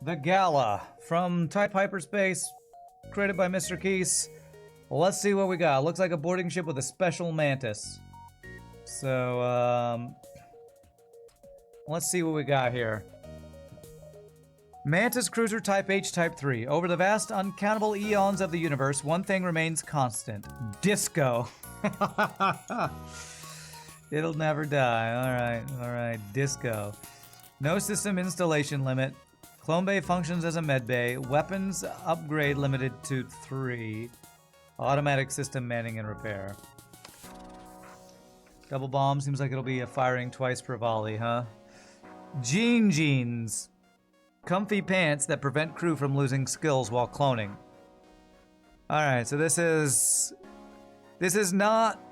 The Gala from type Hyperspace, created by Mr. Keese. Well, let's see what we got. Looks like a boarding ship with a special Mantis. So, let's see what we got here. Mantis cruiser type H type 3. Over the vast, uncountable eons of the universe, one thing remains constant. Disco. It'll never die. Alright. Disco. No system installation limit. Clone Bay functions as a med bay. Weapons upgrade limited to 3. Automatic system manning and repair. Double bomb seems like it'll be a firing twice per volley, huh? Jeans. Comfy pants that prevent crew from losing skills while cloning. Alright, so this is not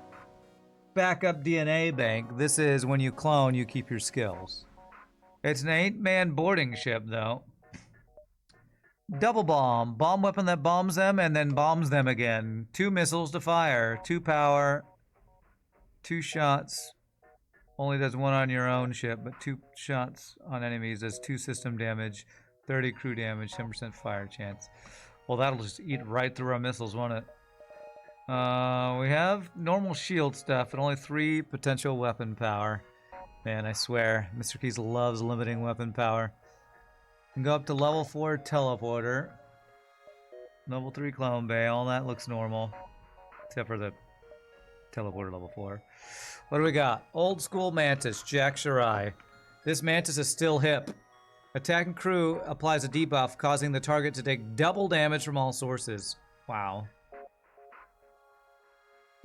backup DNA bank. This is when you clone, you keep your skills. It's an 8-man boarding ship, though. Double bomb. Bomb weapon that bombs them and then bombs them again. 2 missiles to fire. 2 power. 2 shots. Only does 1 on your own ship, but 2 shots on enemies does 2 system damage, 30 crew damage, 10% fire chance. Well, that'll just eat right through our missiles, won't it? We have normal shield stuff, and only 3 potential weapon power. Man, I swear, Mr. Keese loves limiting weapon power. Can go up to level 4 teleporter. Level 3 clone bay, all that looks normal. Except for the teleporter level 4. What do we got? Old school Mantis, Jack Shirai. This Mantis is still hip. Attacking crew applies a debuff, causing the target to take double damage from all sources. Wow.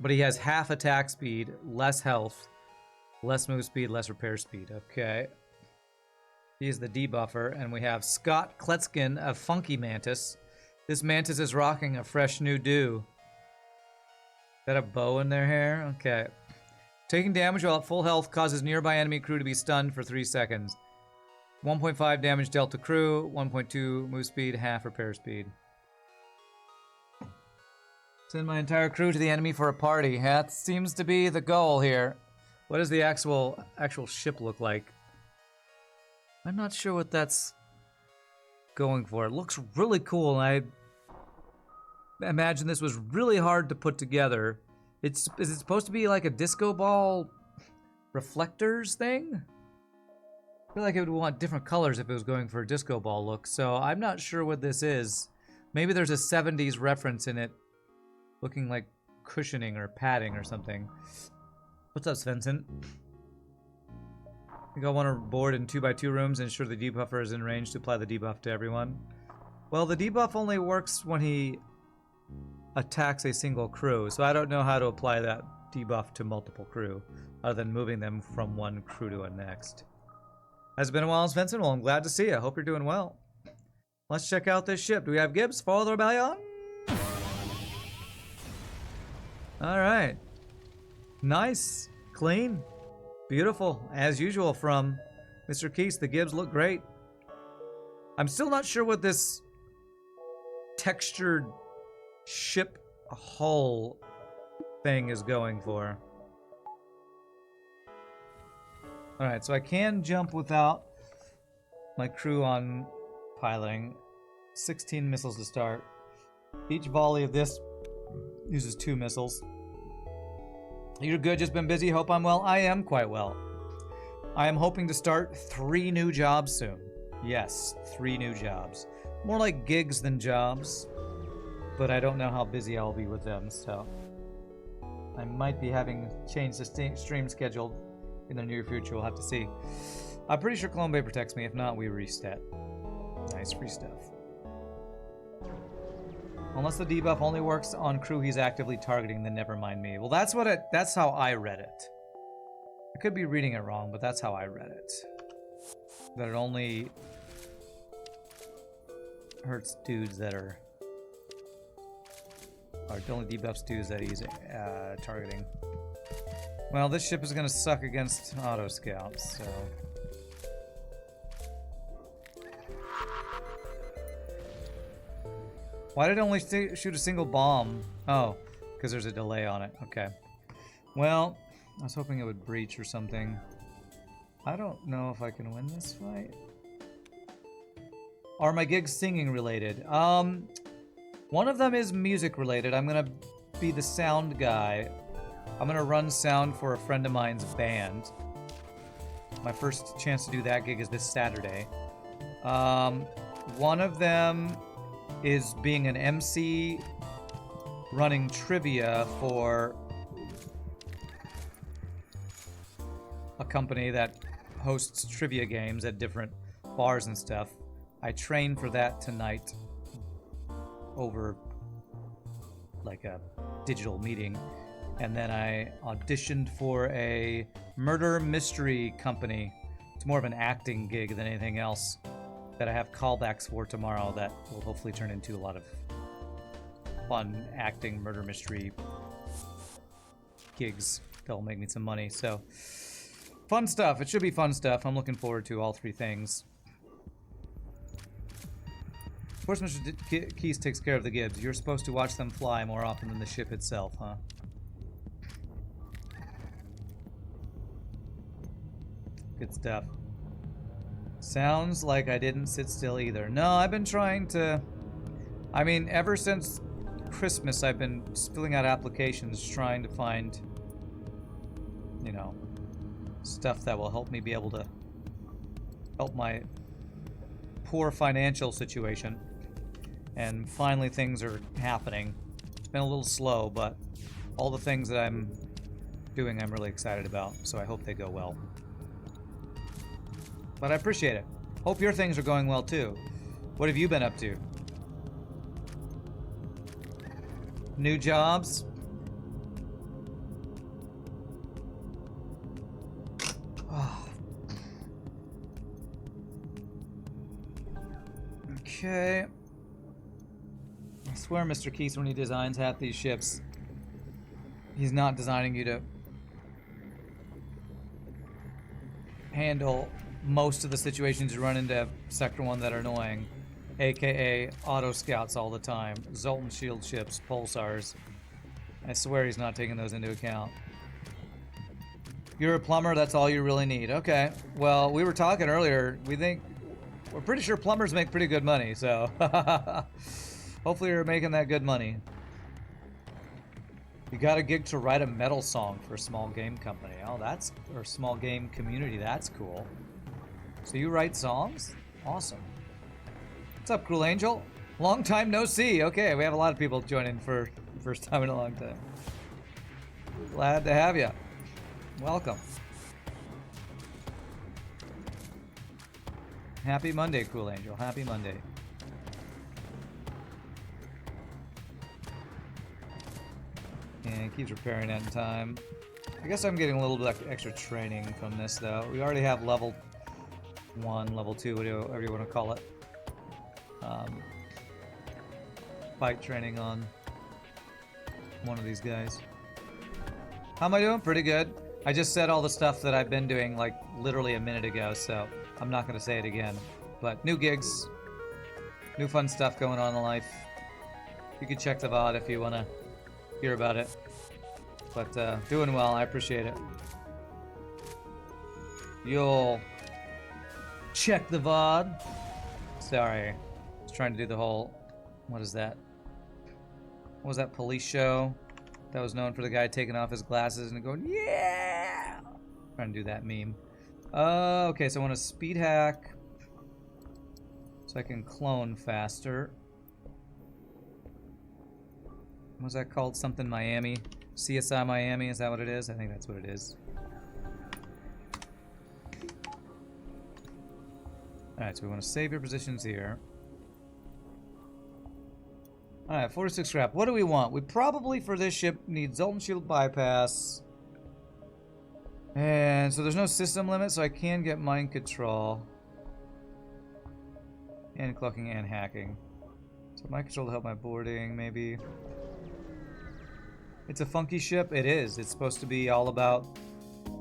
But he has half attack speed, less health, less move speed, less repair speed. Okay. He is the debuffer, and we have Scott Kletzkin of Funky Mantis. This Mantis is rocking a fresh new do. Is that a bow in their hair? Okay. Taking damage while at full health causes nearby enemy crew to be stunned for 3 seconds. 1.5 damage dealt to crew, 1.2 move speed, half repair speed. Send my entire crew to the enemy for a party. That seems to be the goal here. What does the actual ship look like? I'm not sure what that's going for. It looks really cool, and I imagine this was really hard to put together. Is it supposed to be like a disco ball reflectors thing? I feel like it would want different colors if it was going for a disco ball look, so I'm not sure what this is. Maybe there's a 70s reference in it, looking like cushioning or padding or something. What's up, Svensson? I think I want to board in 2x2 rooms and ensure the debuffer is in range to apply the debuff to everyone. Well, the debuff only works when he attacks a single crew, so I don't know how to apply that debuff to multiple crew, other than moving them from one crew to the next. Has it been a while, Svensson? Well, I'm glad to see you. I hope you're doing well. Let's check out this ship. Do we have Gibbs? Follow the rebellion? Alright. Nice. Clean. Beautiful. As usual from Mr. Keese. The Gibbs look great. I'm still not sure what this textured ship hull thing is going for. Alright, so I can jump without my crew on piloting. 16 missiles to start. Each volley of this uses 2 missiles. You're good, just been busy. Hope I'm well. I am quite well. I am hoping to start 3 new jobs soon. Yes, 3 new jobs. More like gigs than jobs. But I don't know how busy I'll be with them, so I might be having changed the stream schedule in the near future. We'll have to see. I'm pretty sure Clone Bay protects me. If not, we reset. Nice free stuff. Unless the debuff only works on crew he's actively targeting, then never mind me. Well, that's how I read it. I could be reading it wrong, but that's how I read it. That it only hurts dudes that are... Or it only debuffs dudes that he's targeting. Well, this ship is going to suck against auto scouts, so... Why did it only shoot a single bomb? Oh, because there's a delay on it. Okay. Well, I was hoping it would breach or something. I don't know if I can win this fight. Are my gigs singing related? One of them is music related. I'm gonna be the sound guy. I'm gonna run sound for a friend of mine's band. My first chance to do that gig is this Saturday. One of them is being an MC running trivia for a company that hosts trivia games at different bars and stuff. I trained for that tonight over like a digital meeting, and then I auditioned for a murder mystery company. It's more of an acting gig than anything else that I have callbacks for tomorrow that will hopefully turn into a lot of fun acting murder mystery gigs that'll make me some money. So fun stuff. It should be fun stuff. I'm looking forward to all three things. Of course, Mr. Keys takes care of the Gibbs. You're supposed to watch them fly more often than the ship itself, huh? Good stuff. Sounds like I didn't sit still either. No, I've been trying to... I mean, ever since Christmas, I've been filling out applications trying to find, you know, stuff that will help me be able to help my poor financial situation. And finally things are happening. It's been a little slow, but all the things that I'm doing I'm really excited about, so I hope they go well. But I appreciate it. Hope your things are going well too. What have you been up to? New jobs? Oh. Okay. I swear, Mr. Keys, when he designs half these ships, he's not designing you to handle most of the situations you run into Sector 1 that are annoying, aka auto scouts all the time, Zoltan shield ships, pulsars. I swear he's not taking those into account. You're a plumber, that's all you really need. Okay, well, we were talking earlier, we're pretty sure plumbers make pretty good money, so hopefully you're making that good money. You got a gig to write a metal song for a small game company. Oh, or small game community, that's cool. So you write songs? Awesome. What's up, Cruel Angel? Long time no see. Okay, we have a lot of people joining for the first time in a long time. Glad to have you. Welcome. Happy Monday, Cruel Angel. Happy Monday. And it keeps repairing that in time. I guess I'm getting a little bit extra training from this, though. We already have level 1, level 2, whatever you want to call it. Fight training on one of these guys. How am I doing? Pretty good. I just said all the stuff that I've been doing like literally a minute ago, so I'm not going to say it again. But new gigs, new fun stuff going on in life. You can check the VOD if you want to hear about it. But doing well, I appreciate it. You'll check the VOD. Sorry, I was trying to do the whole, what is that? What was that police show that was known for the guy taking off his glasses and going, yeah! Trying to do that meme. Okay, so I want to speed hack so I can clone faster. What was that called? Something Miami? CSI Miami, is that what it is? I think that's what it is. Alright, so we want to save your positions here. Alright, 46 scrap. What do we want? We probably, for this ship, need Zoltan Shield bypass. And so there's no system limit, so I can get mind control. And clocking and hacking. So mind control to help my boarding, maybe. It's a funky ship. It is. It's supposed to be all about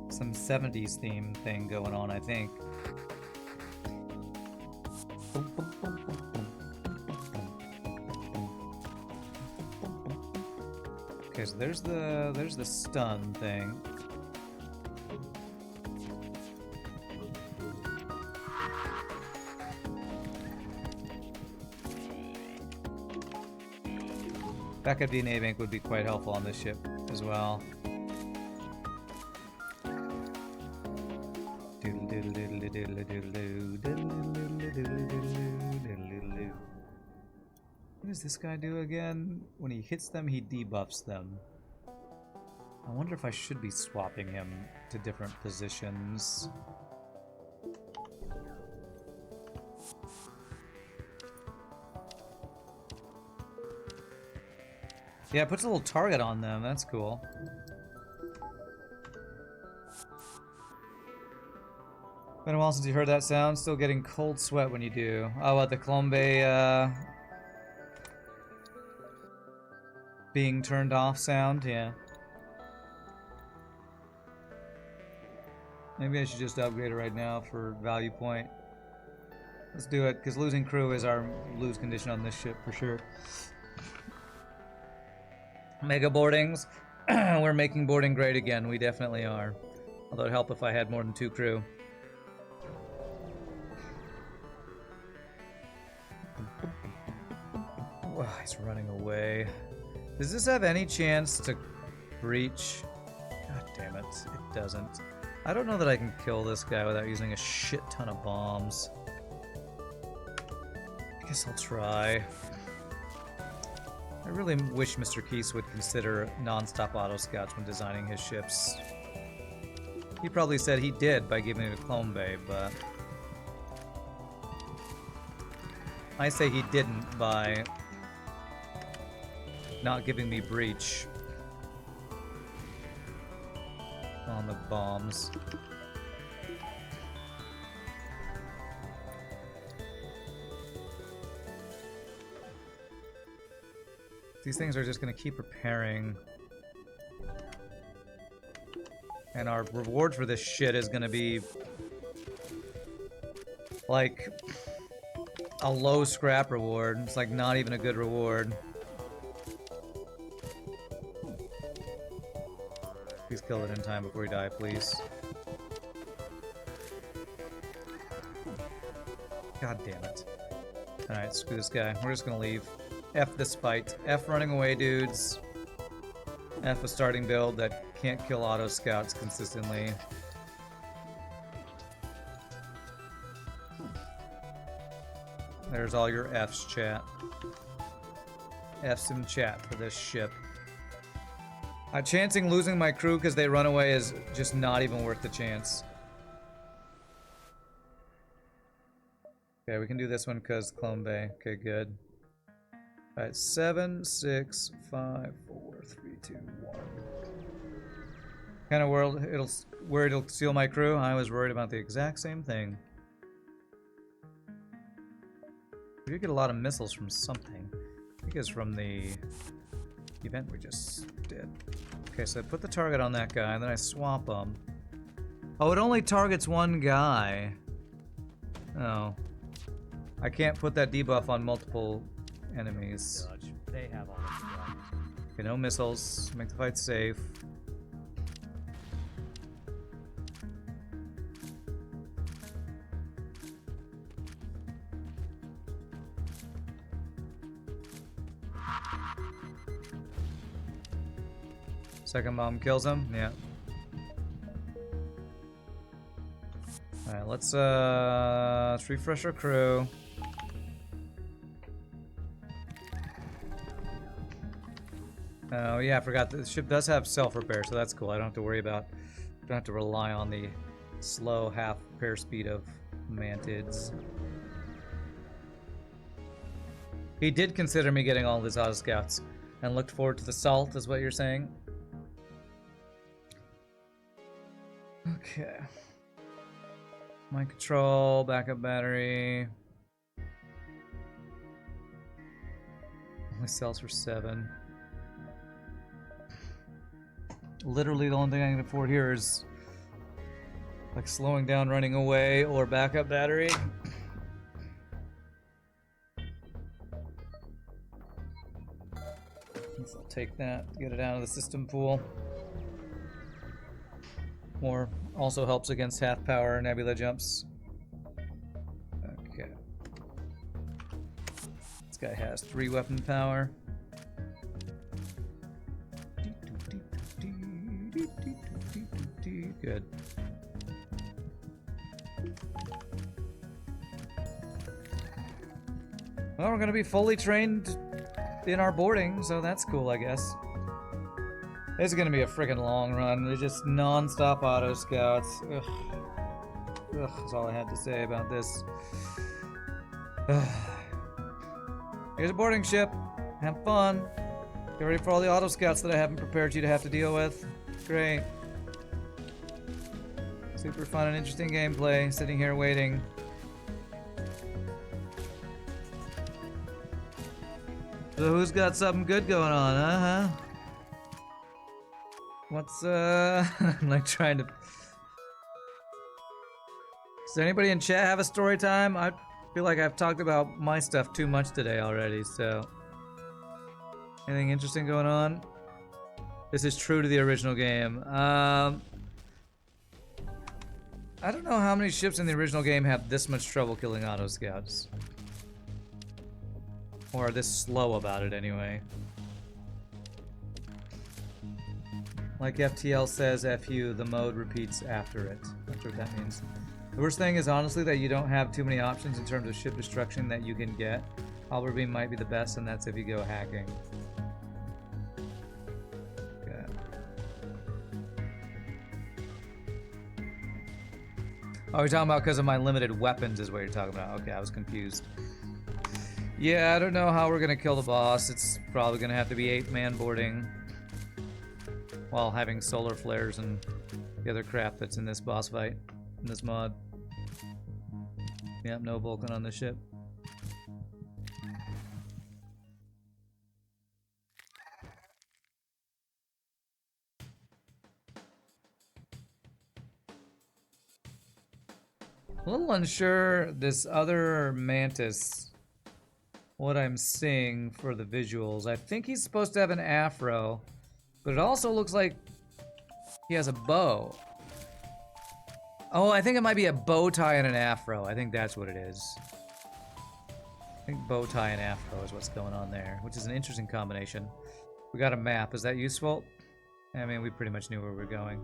some 70s theme thing going on, I think. Okay, so there's the stun thing. Backup DNA bank would be quite helpful on this ship as well. What does this guy do again? When he hits them, he debuffs them. I wonder if I should be swapping him to different positions. Yeah, it puts a little target on them. That's cool. Been a while since you heard that sound. Still getting cold sweat when you do. Oh, what, the Colombe, being turned off sound? Yeah. Maybe I should just upgrade it right now for value point. Let's do it, because losing crew is our lose condition on this ship for sure. Mega boardings. We're making boarding great again. We definitely are. Although it'd help if I had more than 2 crew. Oh, he's running away. Does this have any chance to breach? God damn it. It doesn't. I don't know that I can kill this guy without using a shit ton of bombs. I guess I'll try. I really wish Mr. Keese would consider non-stop auto scouts when designing his ships. He probably said he did by giving it a clone bay, but I say he didn't by not giving me breach on the bombs. These things are just going to keep repairing. And our reward for this shit is going to be like a low scrap reward. It's like not even a good reward. Please kill it in time before we die, please. God damn it. Alright, screw this guy. We're just gonna leave. F this fight. F running away, dudes. F a starting build that can't kill auto scouts consistently. There's all your F's, chat. F's in chat for this ship. Chancing losing my crew because they run away is just not even worth the chance. Okay, we can do this one because Clone Bay. Okay, good. Alright, 7, 6, 5, 4, 3, 2, 1. Kind of world where it'll steal my crew? I was worried about the exact same thing. We did get a lot of missiles from something. I think it's from the event we just did. Okay, so I put the target on that guy, and then I swap them. Oh, it only targets one guy. Oh. I can't put that debuff on multiple enemies. They have all Okay, no missiles. Make the fight safe. Second bomb kills him? Yeah. Alright, let's refresh our crew. Oh yeah, I forgot the ship does have self-repair, so that's cool. I don't have to worry about, don't have to rely on the slow half repair speed of Mantids. He did consider me getting all of his auto scouts and looked forward to the salt, is what you're saying? Okay. Mind control, backup battery. Only sells for 7. Literally the only thing I can afford here is like slowing down, running away, or backup battery. Guess I'll take that, get it out of the system pool. More also helps against half power nebula jumps. Okay. This guy has 3 weapon power. good. Well, we're gonna be fully trained in our boarding, so that's cool, I guess. This is gonna be a freaking long run. There's just non-stop auto scouts. Ugh. Ugh, that's all I had to say about this. Here's a boarding ship. Have fun. Get ready for all the auto scouts that I haven't prepared you to have to deal with. Great. Super fun and interesting gameplay. Sitting here waiting. So who's got something good going on, huh? What's, I'm like trying to... Does anybody in chat have a story time? I feel like I've talked about my stuff too much today already, so... Anything interesting going on? This is true to the original game. I don't know how many ships in the original game have this much trouble killing auto scouts. Or are this slow about it anyway. Like FTL says, FU, the mode repeats after it. That's what that means. The worst thing is honestly that you don't have too many options in terms of ship destruction that you can get. Halberd beam might be the best, and that's if you go hacking. Okay. Oh, you're talking about because of my limited weapons is what you're talking about. Okay, I was confused. Yeah, I don't know how we're gonna kill the boss. It's probably gonna have to be 8-man boarding while having solar flares and the other crap that's in this boss fight, in this mod. Yep, no Vulcan on the ship. A little unsure this other Mantis, what I'm seeing for the visuals. I think he's supposed to have an afro, but it also looks like he has a bow. Oh, I think it might be a bow tie and an afro. I think that's what it is. I think bow tie and afro is what's going on there, which is an interesting combination. We got a map. Is that useful? I mean, we pretty much knew where we were going.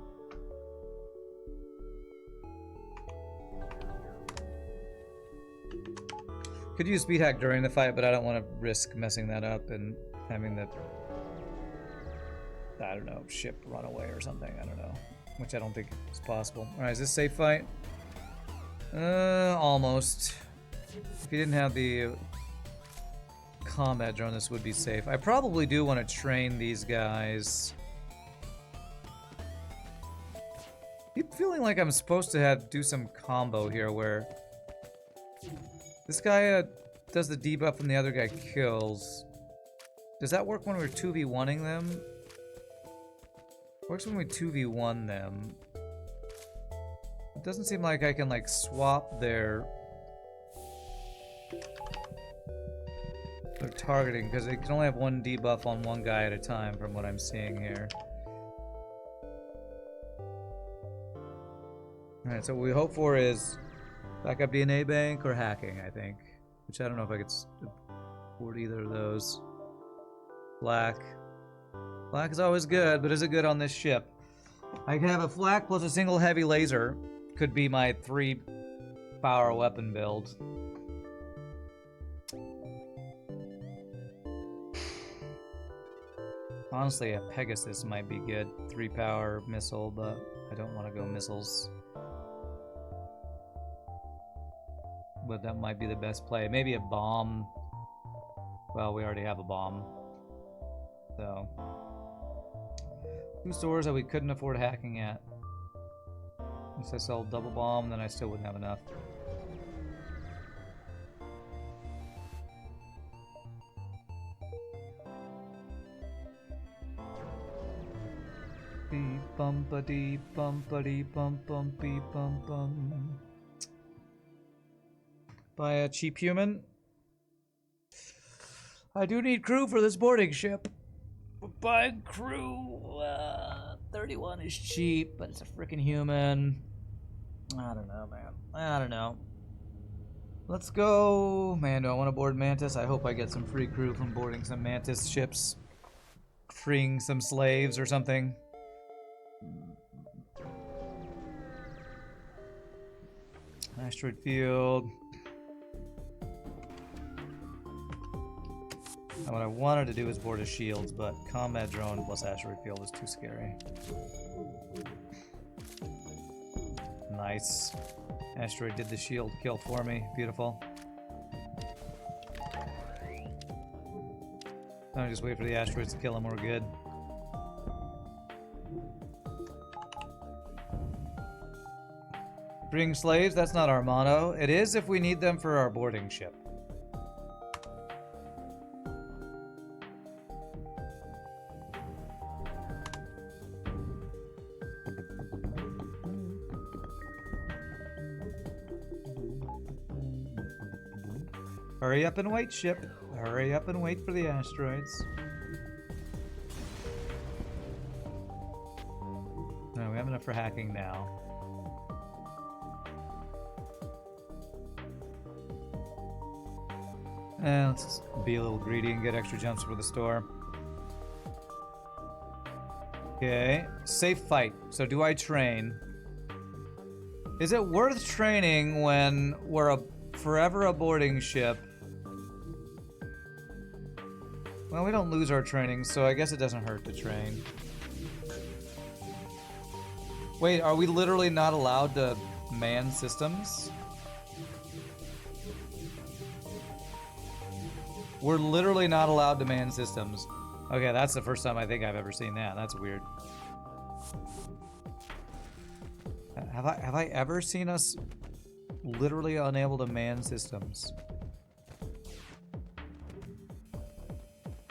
Could use speed hack during the fight, but I don't want to risk messing that up and having the, I don't know, ship run away or something. I don't know. Which I don't think is possible. Alright, is this safe fight? Almost. If you didn't have the combat drone, this would be safe. I probably do want to train these guys. I keep feeling like I'm supposed to do some combo here where this guy does the debuff and the other guy kills. Does that work when we're 2v1ing them? Works when we 2v1 them. It doesn't seem like I can like swap their targeting because it can only have one debuff on one guy at a time from what I'm seeing here. Alright, so what we hope for is backup DNA bank or hacking, I think. Which I don't know if I could afford either of those. Black. Black is always good, but is it good on this ship? I can have a flak plus a single heavy laser. Could be my 3-power weapon build. Honestly, a Pegasus might be good. 3-power missile, but I don't want to go missiles. But that might be the best play. Maybe a bomb. Well, we already have a bomb. So. 2 stores that we couldn't afford hacking at. Unless I sold double bomb, then I still wouldn't have enough. Dee bumpity bumpity bump bumpy bum bum. Buy a cheap human. I do need crew for this boarding ship. Buying crew, 31 is cheap, but it's a freaking human. I don't know, man. I don't know. Let's go. Man, do I want to board Mantis? I hope I get some free crew from boarding some Mantis ships. Freeing some slaves or something. Asteroid field. And what I wanted to do is board his shields, but combat drone plus asteroid field is too scary. Nice. Asteroid did the shield kill for me. Beautiful. Now just wait for the asteroids to kill him. We're good. Freeing slaves, that's not our motto. It is if we need them for our boarding ship. Hurry up and wait, ship. Hurry up and wait for the asteroids. No, we have enough for hacking now. And let's be a little greedy and get extra jumps for the store. Okay, safe fight. So do I train? Is it worth training when we're forever a boarding ship? Well, we don't lose our training, so I guess it doesn't hurt to train. Wait, are we literally not allowed to man systems? We're literally not allowed to man systems. Okay, that's the first time I think I've ever seen that. That's weird. Have I ever seen us literally unable to man systems?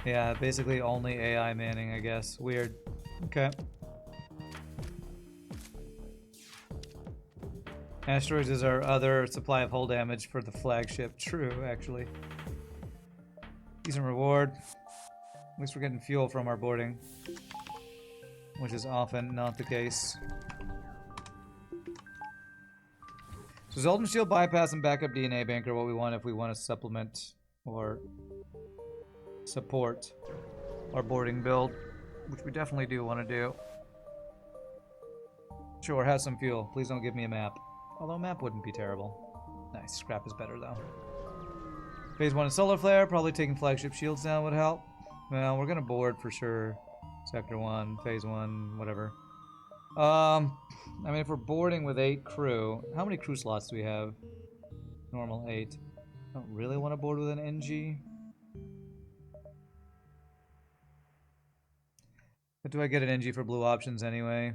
Yeah, basically only AI manning, I guess. Weird. Okay. Asteroids is our other supply of hull damage for the flagship. True, actually. Decent reward. At least we're getting fuel from our boarding, which is often not the case. So Zoltan Shield bypass and backup DNA bank are what we want if we want to supplement or support our boarding build, which we definitely do want to do. Sure, have some fuel. Please don't give me a map. Although a map wouldn't be terrible. Nice, scrap is better though. Phase 1 is solar flare, probably taking flagship shields down would help. Well, we're gonna board for sure. Sector 1, phase 1, whatever. I mean, if we're boarding with 8 crew, how many crew slots do we have? Normal 8. Don't really want to board with an NG. But do I get an NG for blue options anyway?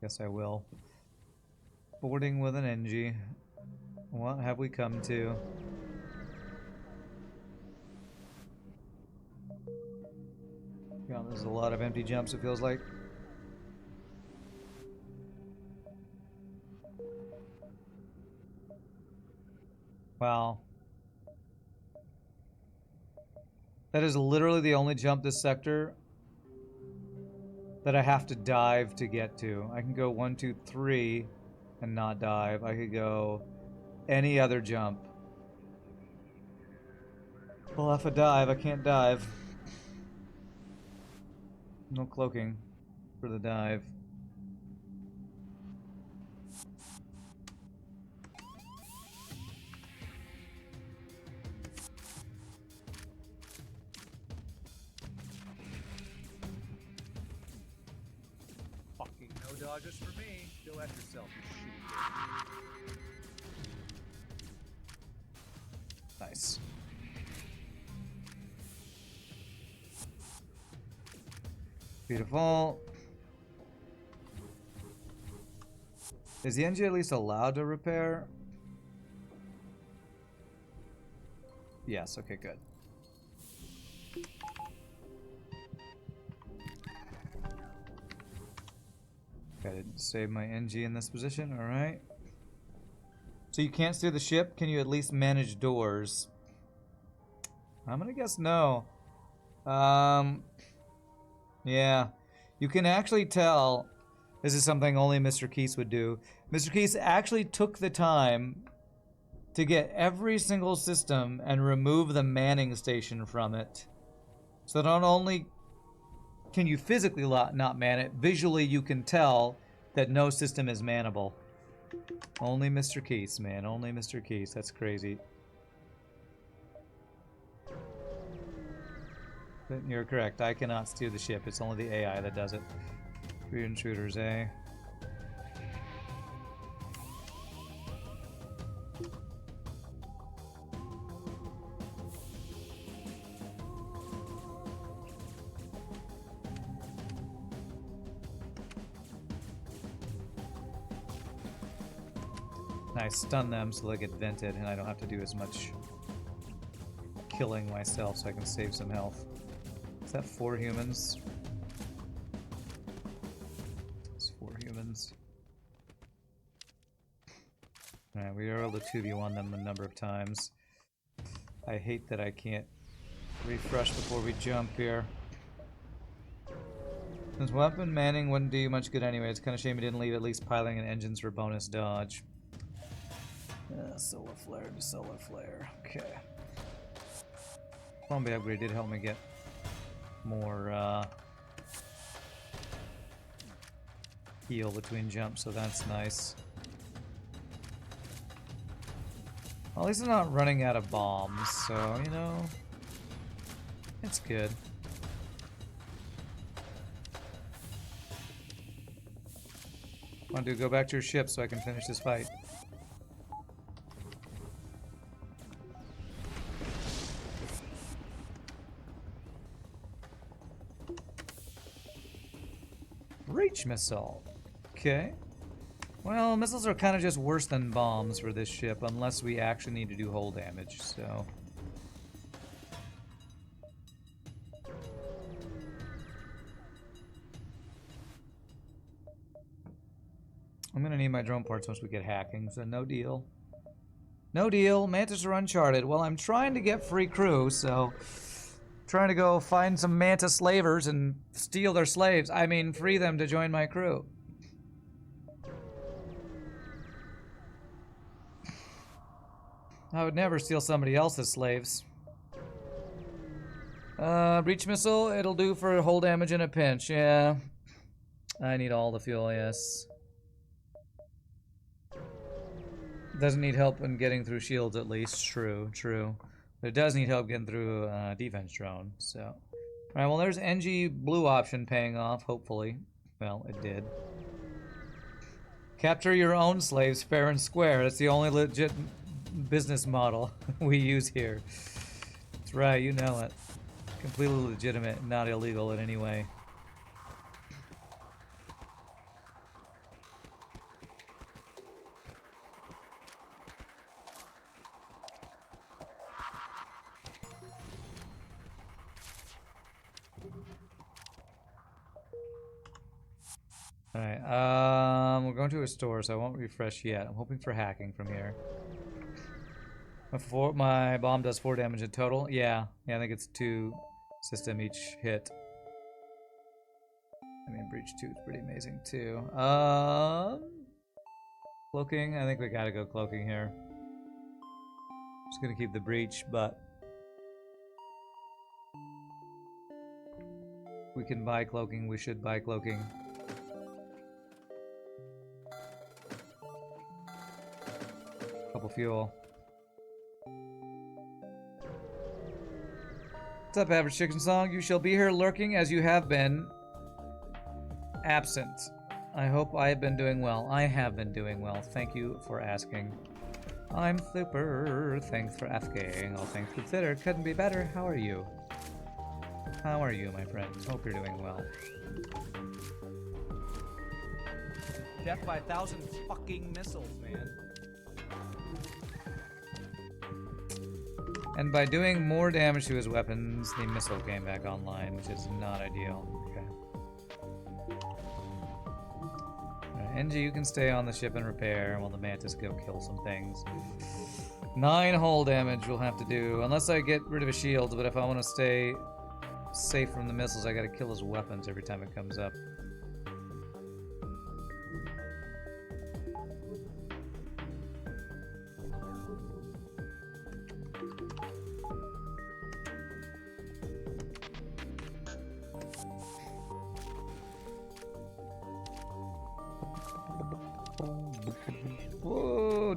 Guess I will. Boarding with an NG. What have we come to? Yeah, there's a lot of empty jumps, it feels like. Wow. That is literally the only jump this sector that I have to dive to get to. I can go 1, 2, 3 and not dive. I could go any other jump. Well, if I dive, I can't dive. No cloaking for the dive. Fucking no dodges for me. Go at yourself, you shitty. Nice. Beautiful. Is the NG at least allowed to repair? Yes, okay, good. I didn't save my NG in this position, alright. So you can't steer the ship? Can you at least manage doors? I'm gonna guess no. Yeah. You can actually tell this is something only Mr. Keese would do. Mr. Keese actually took the time to get every single system and remove the manning station from it. So not only can you physically not man it, visually you can tell that no system is mannable. Only Mr. Keith, man. Only Mr. Keith. That's crazy. But you're correct. I cannot steer the ship. It's only the AI that does it. 3 intruders, eh? I stun them so they get vented and I don't have to do as much killing myself so I can save some health. Is that 4 humans? It's 4 humans. Alright, we are able to 2v1 them a number of times. I hate that I can't refresh before we jump here. Since weapon manning wouldn't do you much good anyway, it's kind of shame he didn't leave at least piling in engines for bonus dodge. Solar flare to solar flare. Okay. Zombie upgrade did help me get more heal between jumps, so that's nice. Well, at least I'm not running out of bombs, so you know, it's good. Come on, dude, go back to your ship so I can finish this fight. Breach missile. Okay. Well, missiles are kind of just worse than bombs for this ship, unless we actually need to do hull damage, so... I'm gonna need my drone parts once we get hacking, so no deal. No deal. Mantis are uncharted. Well, I'm trying to get free crew, so... Trying to go find some Mantis slavers and steal their slaves. I mean, free them to join my crew. I would never steal somebody else's slaves. Breach missile, it'll do for hull damage in a pinch, yeah. I need all the fuel, yes. Doesn't need help in getting through shields at least, true, true. But it does need help getting through defense drone, so. Alright, well there's NG blue option paying off, hopefully. Well, it did. Capture your own slaves fair and square. That's the only legit business model we use here. That's right, you know it. Completely legitimate, not illegal in any way. Alright, we're going to a store, so I won't refresh yet. I'm hoping for hacking from here. My bomb does 4 damage in total. Yeah, I think it's 2 system each hit. I mean, Breach 2 is pretty amazing too. Cloaking, I think we gotta go cloaking here. Just gonna keep the Breach, but if we can buy cloaking, we should buy cloaking. Couple fuel. What's up, Average Chicken Song? You shall be here lurking as you have been absent. I hope I have been doing well. I have been doing well. Thank you for asking. I'm super. Thanks for asking. All things considered, couldn't be better. How are you? How are you, my friend? Hope you're doing well. Death by 1,000 fucking missiles, man. And by doing more damage to his weapons, the missile came back online, which is not ideal. Okay. NG, you can stay on the ship and repair, while the Mantis go kill some things. 9 hull damage we'll have to do, unless I get rid of his shields, but if I want to stay safe from the missiles, I gotta kill his weapons every time it comes up.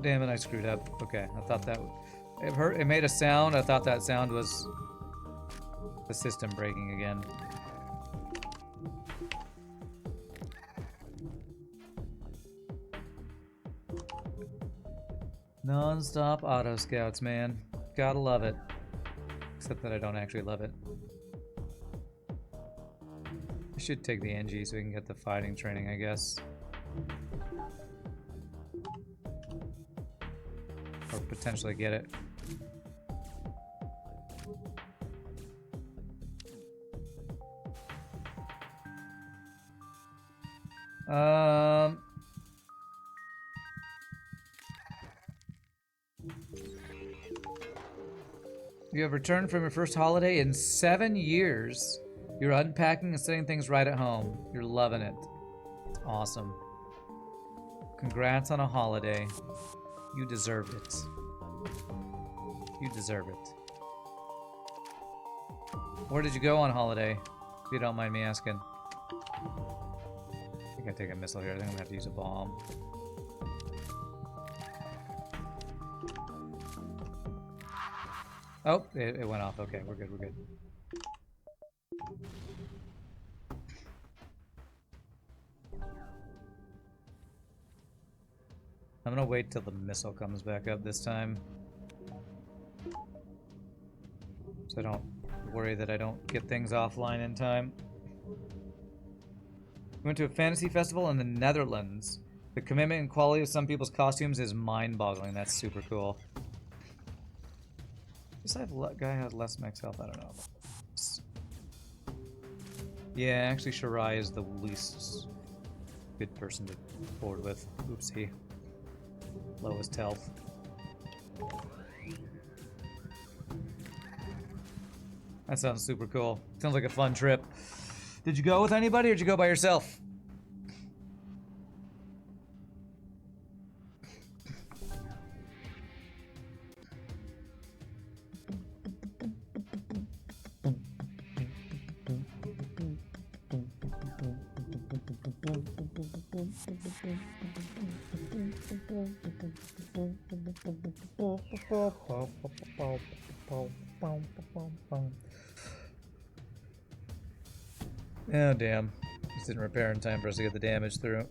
damn it, I screwed up. Okay, I thought that... It hurt. It made a sound. I thought that sound was the system breaking again. Non-stop auto scouts, man. Gotta love it. Except that I don't actually love it. I should take the NG so we can get the fighting training, I guess. Or potentially get it. You have returned from your first holiday in 7 years. You're unpacking and setting things right at home. You're loving it. It's awesome. Congrats on a holiday. You deserve it. You deserve it. Where did you go on holiday? If you don't mind me asking. I think I take a missile here. I think I'm gonna have to use a bomb. Oh, it went off. Okay, we're good, we're good. I'm gonna wait till the missile comes back up this time. So I don't worry that I don't get things offline in time. We went to a fantasy festival in the Netherlands. The commitment and quality of some people's costumes is mind-boggling. That's super cool. This guy has less max health. I don't know. Yeah, actually, Shirai is the least good person to board with. Oopsie. Lowest health. That sounds super cool. Sounds like a fun trip. Did you go with anybody or did you go by yourself? Oh, damn. This didn't repair in time for us to get the damage through.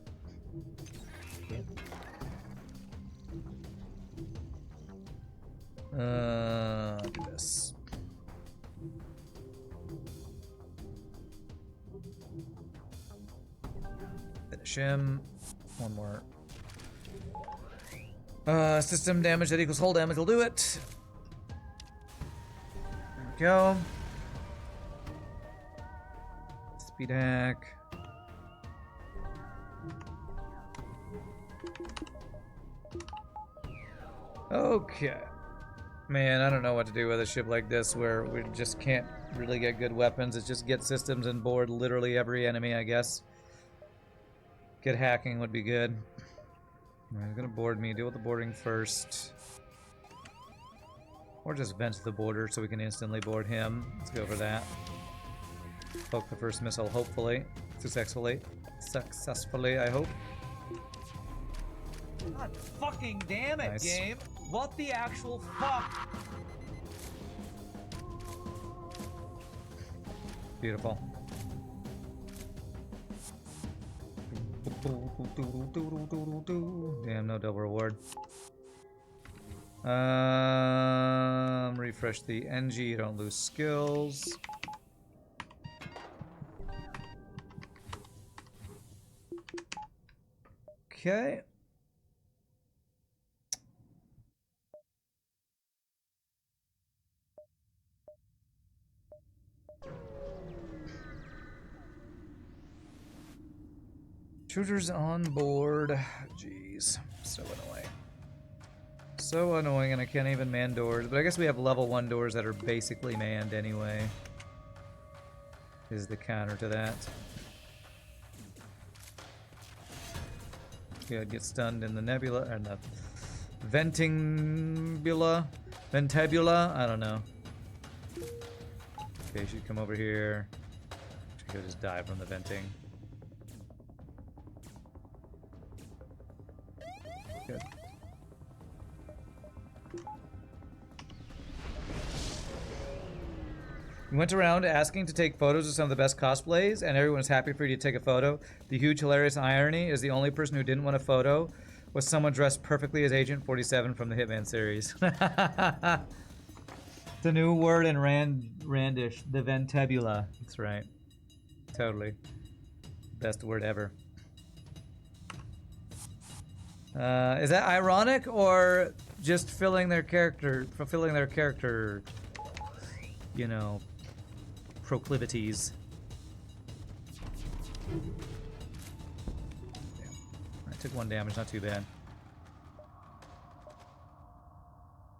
Do this. Finish him. One more. System damage that equals hull damage will do it. There we go. Speed hack. Okay. Man, I don't know what to do with a ship like this where we just can't really get good weapons. It's just get systems and board literally every enemy, I guess. Get hacking would be good. He's gonna board me. Deal with the boarding first. Or just vent the border so we can instantly board him. Let's go for that. Poke the first missile, hopefully. Successfully. Successfully, I hope. God fucking damn it, Nice. game. What the actual fuck? Beautiful. Damn, no double reward. Refresh the NG, you don't lose skills. Okay. Shooters on board. Jeez, so annoying. So annoying, and I can't even man doors. But I guess we have level 1 doors that are basically manned anyway. Is the counter to that. Yeah, I'd get stunned in the nebula, or the ventingula? Ventabula? I don't know. Okay, she'd come over here. She could just die from the venting. Good. We went around asking to take photos of some of the best cosplays, and everyone was happy for you to take a photo. The huge hilarious irony is the only person who didn't want a photo was someone dressed perfectly as Agent 47 from the Hitman series. It's a new word in Randish, the ventibula. That's right. Totally. Best word ever. Is that ironic or just fulfilling their character, you know, proclivities? Damn. I took 1 damage, not too bad.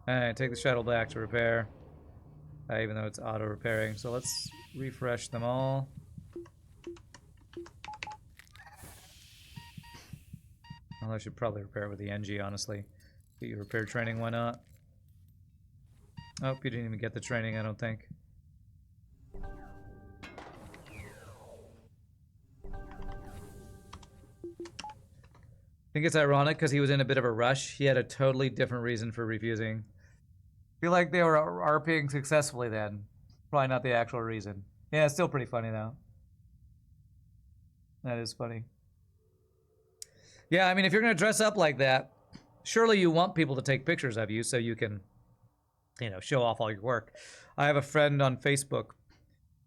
Alright, take the shuttle back to repair. Even though it's auto-repairing. So let's refresh them all. Well, I should probably repair it with the NG, honestly. Get your repair training, why not? Oh, you didn't even get the training, I don't think. I think it's ironic because he was in a bit of a rush. He had a totally different reason for refusing. I feel like they were RPing successfully then. Probably not the actual reason. Yeah, it's still pretty funny though. That is funny. Yeah, I mean, if you're gonna dress up like that, surely you want people to take pictures of you so you can, you know, show off all your work. I have a friend on Facebook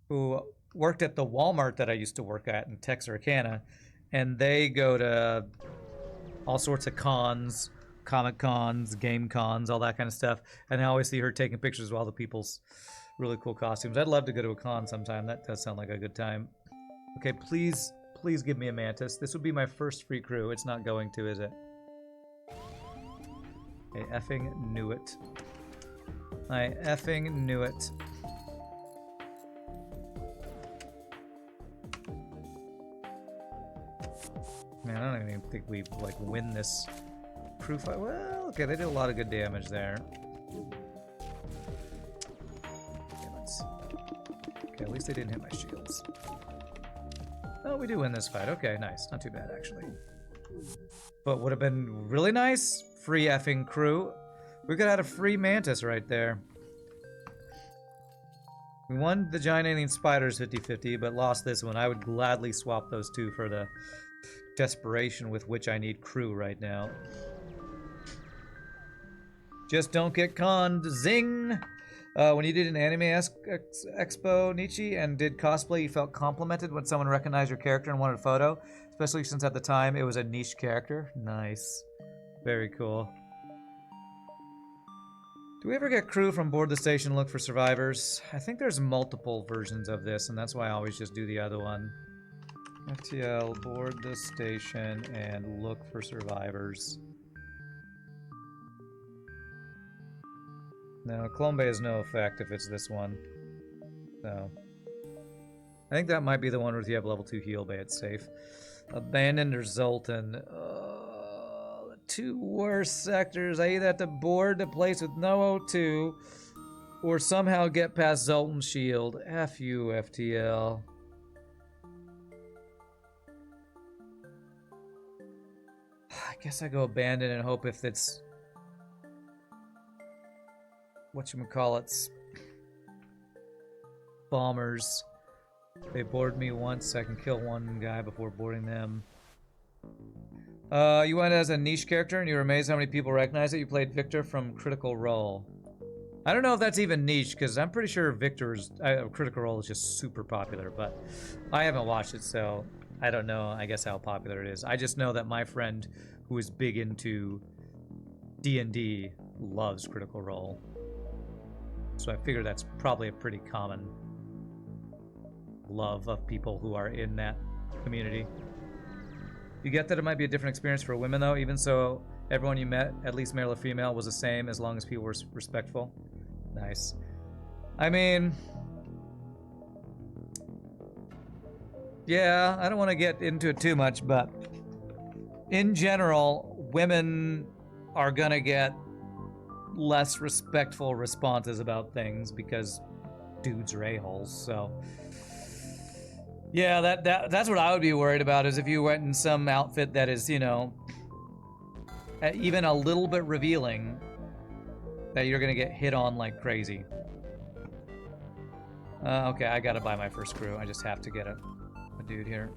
who worked at the Walmart that I used to work at in Texarkana, and they go to all sorts of cons, comic cons, game cons, all that kind of stuff, and I always see her taking pictures of all the people's really cool costumes. I'd love to go to a con sometime. That does sound like a good time. Okay, please give me a Mantis. This would be my first free crew. It's not going to, is it? I effing knew it. I effing knew it. Man, I don't even think we like win this crew fight. Well, okay, they did a lot of good damage there. Okay, let's see. Okay, at least they didn't hit my shields. Oh, we do win this fight. Okay, nice. Not too bad, actually. But would have been really nice. Free effing crew. We could have had a free Mantis right there. We won the giant alien spiders 50-50, but lost this one. I would gladly swap those two for the desperation with which I need crew right now. Just don't get conned. Zing! When you did an anime expo, Nietzsche, and did cosplay, you felt complimented when someone recognized your character and wanted a photo, especially since at the time it was a niche character. Nice. Very cool. Do we ever get crew from board the station and look for survivors? I think there's multiple versions of this, and that's why I always just do the other one. FTL, board the station and look for survivors. No, Clone Bay has no effect if it's this one. So, I think that might be the one where if you have level 2 heal bay, it's safe. Abandoned or Zoltan. The two worst sectors. I either have to board the place with no O2 or somehow get past Zoltan's shield. F you, FTL. I guess I go abandon and hope if it's whatchamacallits, bombers. They board me once, I can kill one guy before boarding them. You went as a niche character and you were amazed how many people recognize it. You played Victor from Critical Role. I don't know if that's even niche, because I'm pretty sure Victor's Critical Role is just super popular, but I haven't watched it, so I don't know, I guess, how popular it is. I just know that my friend who is big into D&D loves Critical Role. So I figure that's probably a pretty common love of people who are in that community. You get that it might be a different experience for women, though. Even so, everyone you met, at least male or female, was the same as long as people were respectful. Nice. I mean, yeah, I don't want to get into it too much, but in general, women are gonna get less respectful responses about things because dudes are a-holes. So yeah, that's what I would be worried about, is if you went in some outfit that is, you know, even a little bit revealing, that you're gonna get hit on like crazy. Okay, I gotta buy my first crew. I just have to get a dude here.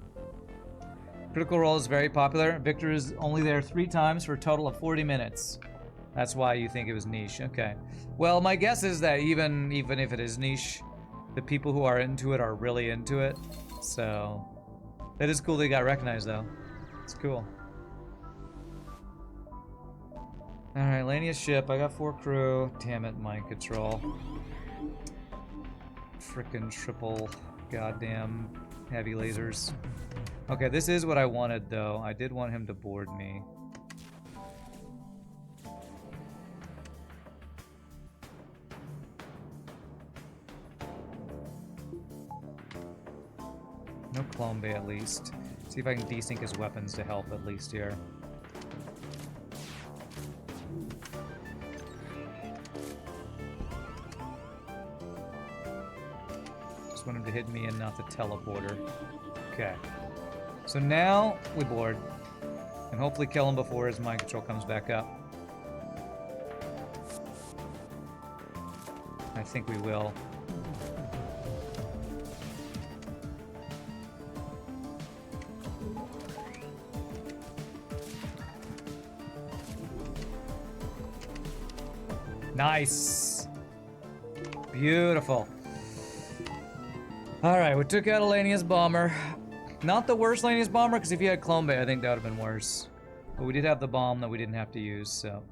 Critical Role is very popular. Victor is only there 3 times for a total of 40 minutes. That's why you think it was niche. Okay. Well, my guess is that even if it is niche, the people who are into it are really into it. So, that is cool they got recognized, though. It's cool. Alright, Lania's ship. I got 4 crew. Damn it, mind control. Frickin' triple goddamn heavy lasers. Okay, this is what I wanted, though. I did want him to board me. No clone bay, at least. See if I can desync his weapons to help, at least, here. Just want him to hit me and not the teleporter. Okay. So now we board. And hopefully kill him before his mind control comes back up. I think we will. Nice. Beautiful. Alright, we took out Elenia's bomber. Not the worst Lania's bomber, because if you had Clone Bay, I think that would have been worse. But we did have the bomb that we didn't have to use, so.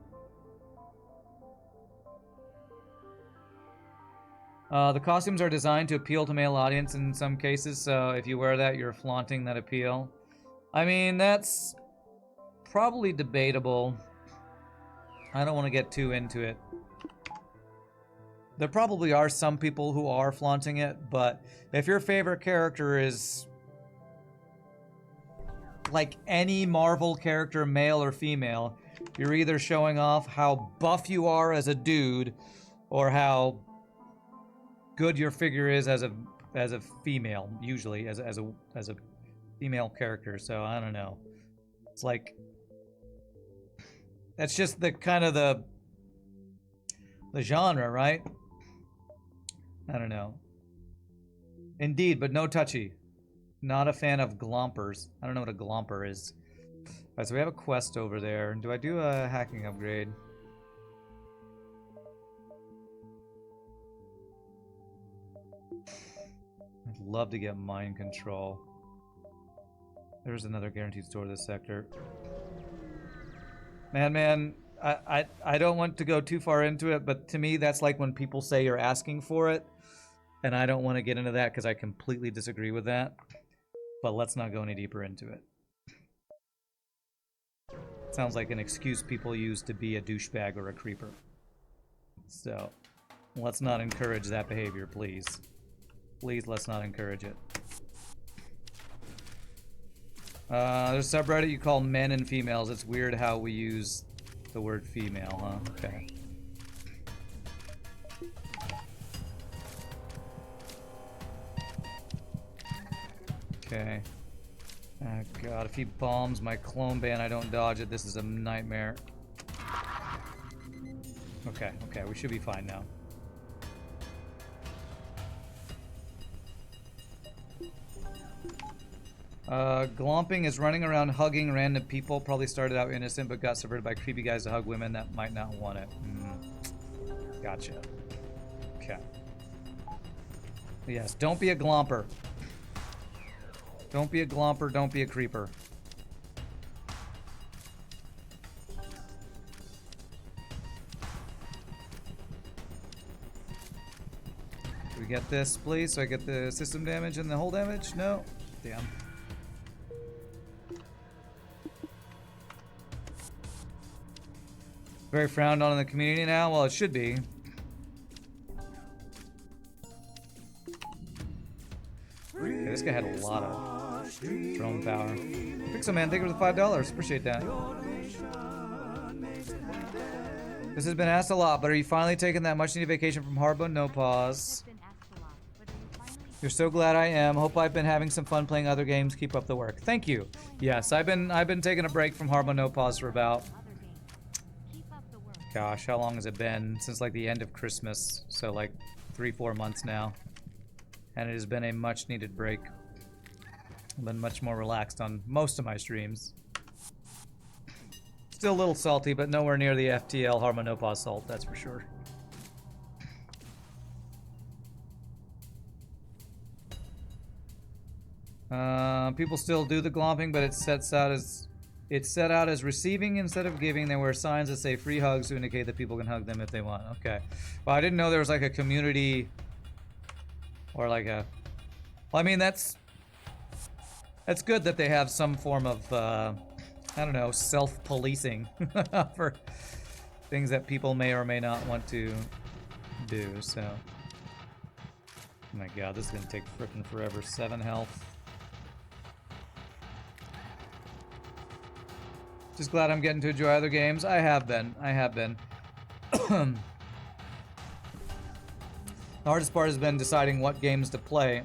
The costumes are designed to appeal to male audience in some cases, so if you wear that, you're flaunting that appeal. I mean, that's probably debatable. I don't want to get too into it. There probably are some people who are flaunting it, but if your favorite character is like any Marvel character, male or female, you're either showing off how buff you are as a dude or how good your figure is as a female, usually as a female character. So I don't know. It's like that's just the kind of the genre, right? I don't know. Indeed, but no touchy. Not a fan of glompers. I don't know what a glomper is. Alright, so we have a quest over there. Do I do a hacking upgrade? I'd love to get mind control. There's another guaranteed store this sector. Man, I don't want to go too far into it, but to me that's like when people say you're asking for it, and I don't want to get into that because I completely disagree with that. But let's not go any deeper into it. Sounds like an excuse people use to be a douchebag or a creeper. So, let's not encourage that behavior, please. Please, let's not encourage it. There's a subreddit you call men and females. It's weird how we use the word female, huh? Okay. Okay. Oh god, if he bombs my clone bay and I don't dodge it, this is a nightmare. Okay, we should be fine now. Glomping is running around hugging random people. Probably started out innocent, but got subverted by creepy guys to hug women that might not want it. Gotcha. Okay. Yes, don't be a glomper. Don't be a glomper, don't be a creeper. Do we get this, please? So I get the system damage and the hull damage? No? Damn. Very frowned on in the community now? Well, it should be. Okay, this guy had a lot of drone power. Pixel Man, thank you for the $5. Appreciate that. This has been asked a lot, but are you finally taking that much needed vacation from Harbo? No pause. You're so glad I am. Hope I've been having some fun playing other games. Keep up the work. Thank you. Yes, I've been taking a break from Harbo No Pause for about, gosh, how long has it been? Since like the end of Christmas. So like 3-4 months now. and it has been a much needed break. I've been much more relaxed on most of my streams. Still a little salty, but nowhere near the FTL Hard salt, that's for sure. People still do the glomping, but it's set out as receiving instead of giving. There were signs that say free hugs to indicate that people can hug them if they want. Okay. Well, I didn't know there was like a community or like a... Well, I mean, that's good that they have some form of, I don't know, self-policing for things that people may or may not want to do, so... Oh my god, this is gonna take frickin' forever. 7 health. Just glad I'm getting to enjoy other games. I have been. The hardest part has been deciding what games to play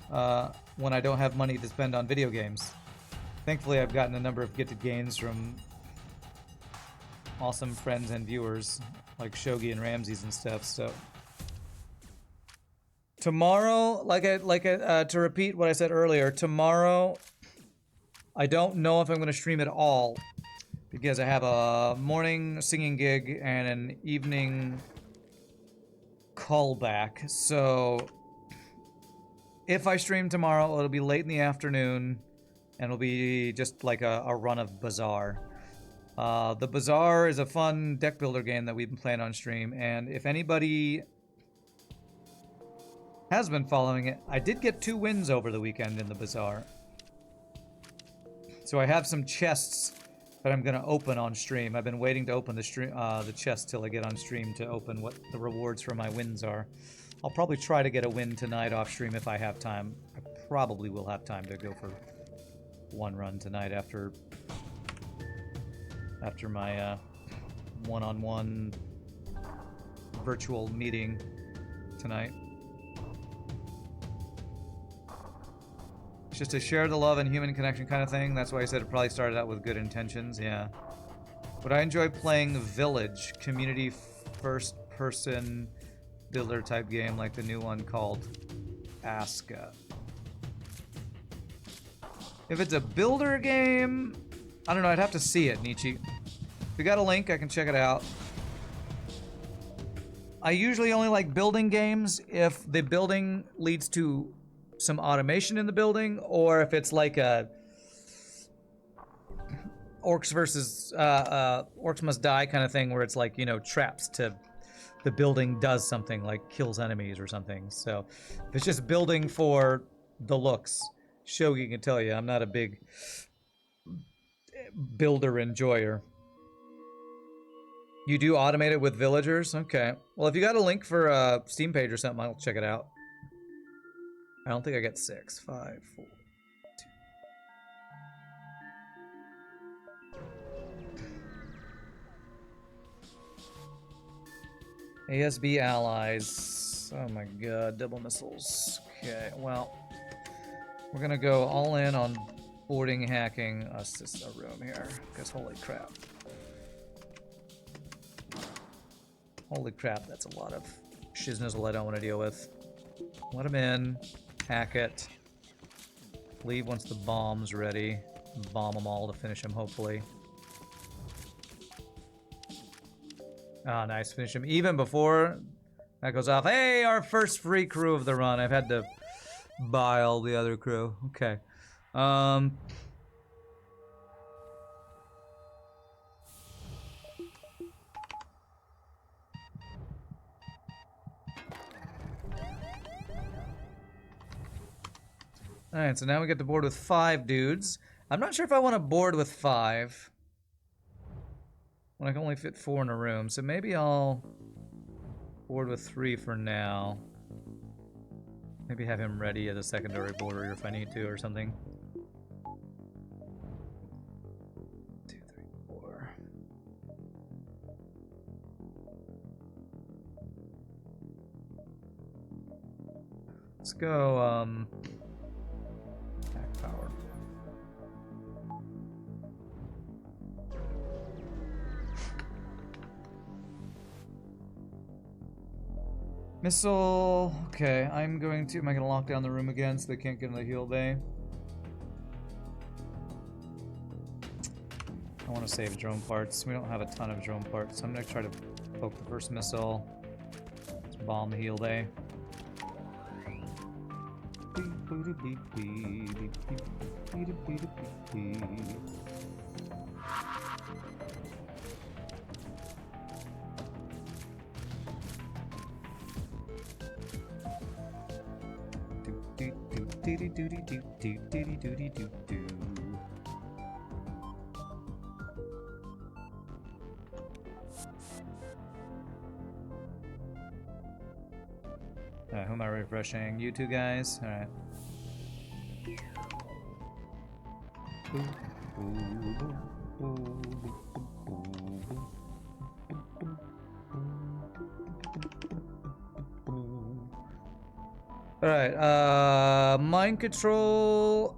when I don't have money to spend on video games. Thankfully, I've gotten a number of gifted games from awesome friends and viewers like Shogi and Ramses and stuff, so... Tomorrow, to repeat what I said earlier, tomorrow I don't know if I'm going to stream at all because I have a morning singing gig and an evening callback. So if I stream tomorrow, it'll be late in the afternoon and it'll be just like a run of Bazaar. The Bazaar is a fun deck builder game that we've been playing on stream, and if anybody has been following it, I did get 2 wins over the weekend in the Bazaar. So I have some chests that I'm gonna open on stream. I've been waiting to open the chest till I get on stream to open what the rewards for my wins are. I'll probably try to get a win tonight off stream if I have time. I probably will have time to go for one run tonight after my one-on-one virtual meeting tonight. Just to share the love and human connection kind of thing. That's why I said it probably started out with good intentions, yeah. But I enjoy playing Village, community first-person builder type game like the new one called Aska. If it's a builder game, I don't know, I'd have to see it, Nietzsche. If you got a link, I can check it out. I usually only like building games if the building leads to some automation in the building, or if it's like a orcs versus orcs must die kind of thing where it's like, you know, traps to the building does something like kills enemies or something. So if it's just building for the looks, Shogi can tell you I'm not a big builder enjoyer. You do automate it with villagers? Okay. Well, if you got a link for a Steam page or something, I'll check it out. I don't think I get 6. 5, 4, 2. ASB allies. Oh my god, double missiles. Okay, well, we're gonna go all in on boarding hacking us just a room here, because holy crap. Holy crap, that's a lot of shiznizzle I don't want to deal with. Let him in. Hack it. Leave once the bomb's ready. Bomb them all to finish him, hopefully. Ah, nice. Finish him even before that goes off. Hey, our first free crew of the run. I've had to buy all the other crew. Okay. Alright, so now we get to board with 5 dudes. I'm not sure if I want to board with 5 when I can only fit 4 in a room, so maybe I'll board with 3 for now. Maybe have him ready as a secondary boarder if I need to or something. 2, 3, 4. Let's go, power. Missile. Okay, I'm going to. Am I going to lock down the room again so they can't get in the heal bay? I want to save drone parts. We don't have a ton of drone parts, so I'm going to try to poke the first missile. Let's bomb the heal bay. Alright, who am I refreshing? You two guys? Alright. Alright, mind control.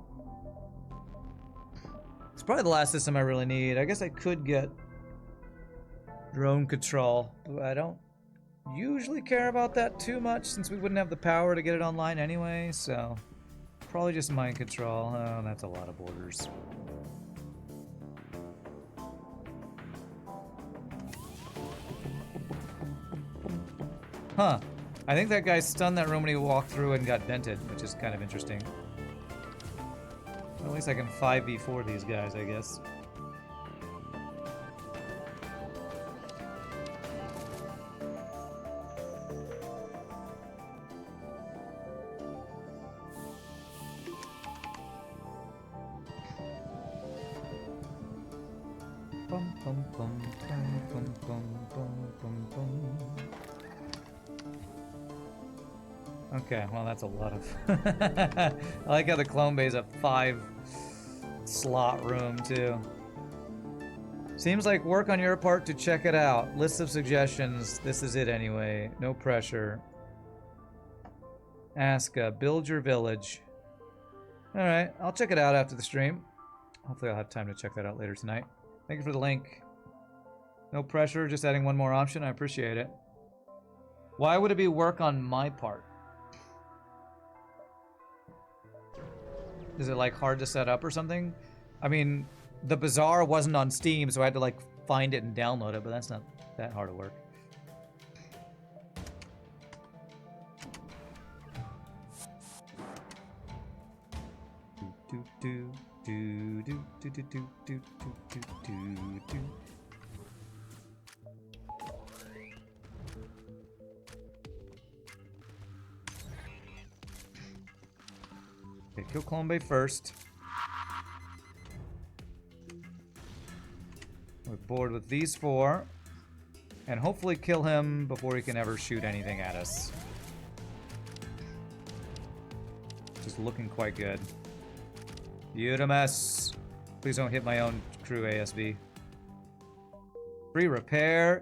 It's probably the last system I really need. I guess I could get drone control, but I don't usually care about that too much since we wouldn't have the power to get it online anyway, so probably just mind control. Oh, that's a lot of borders. Huh. I think that guy stunned that room when he walked through and got dented, which is kind of interesting. Well, at least I can 5v4 these guys, I guess. Bum, bum, bum, bum, bum, bum, bum, bum, bum. Okay, well that's a lot of... I like how the clone bay's a 5-slot room too. Seems like work on your part to check it out. List of suggestions. This is it anyway. No pressure. Aska, build your village. Alright, I'll check it out after the stream. Hopefully I'll have time to check that out later tonight. Thank you for the link. No pressure, just adding one more option. I appreciate it. Why would it be work on my part? Is it like hard to set up or something? I mean, the Bazaar wasn't on Steam, so I had to like find it and download it, but that's not that hard to work. Do do do do do do do do do do do. Okay, kill Clone Bay first. We're bored with these 4. And hopefully kill him before he can ever shoot anything at us. Just looking quite good. Utimus! Please don't hit my own crew ASB. Free repair.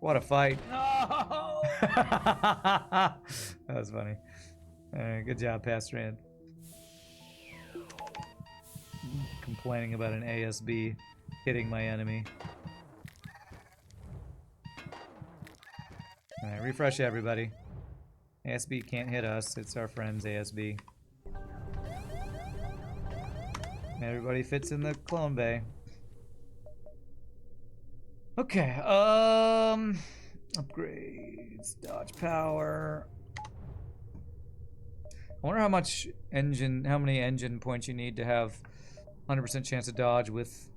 What a fight. No! That was funny. Alright, good job, Pastrand. Complaining about an ASB hitting my enemy. Alright, refresh everybody. ASB can't hit us, it's our friends ASB. Everybody fits in the clone bay. Okay, upgrades, dodge power. I wonder how many engine points you need to have 100% chance to dodge with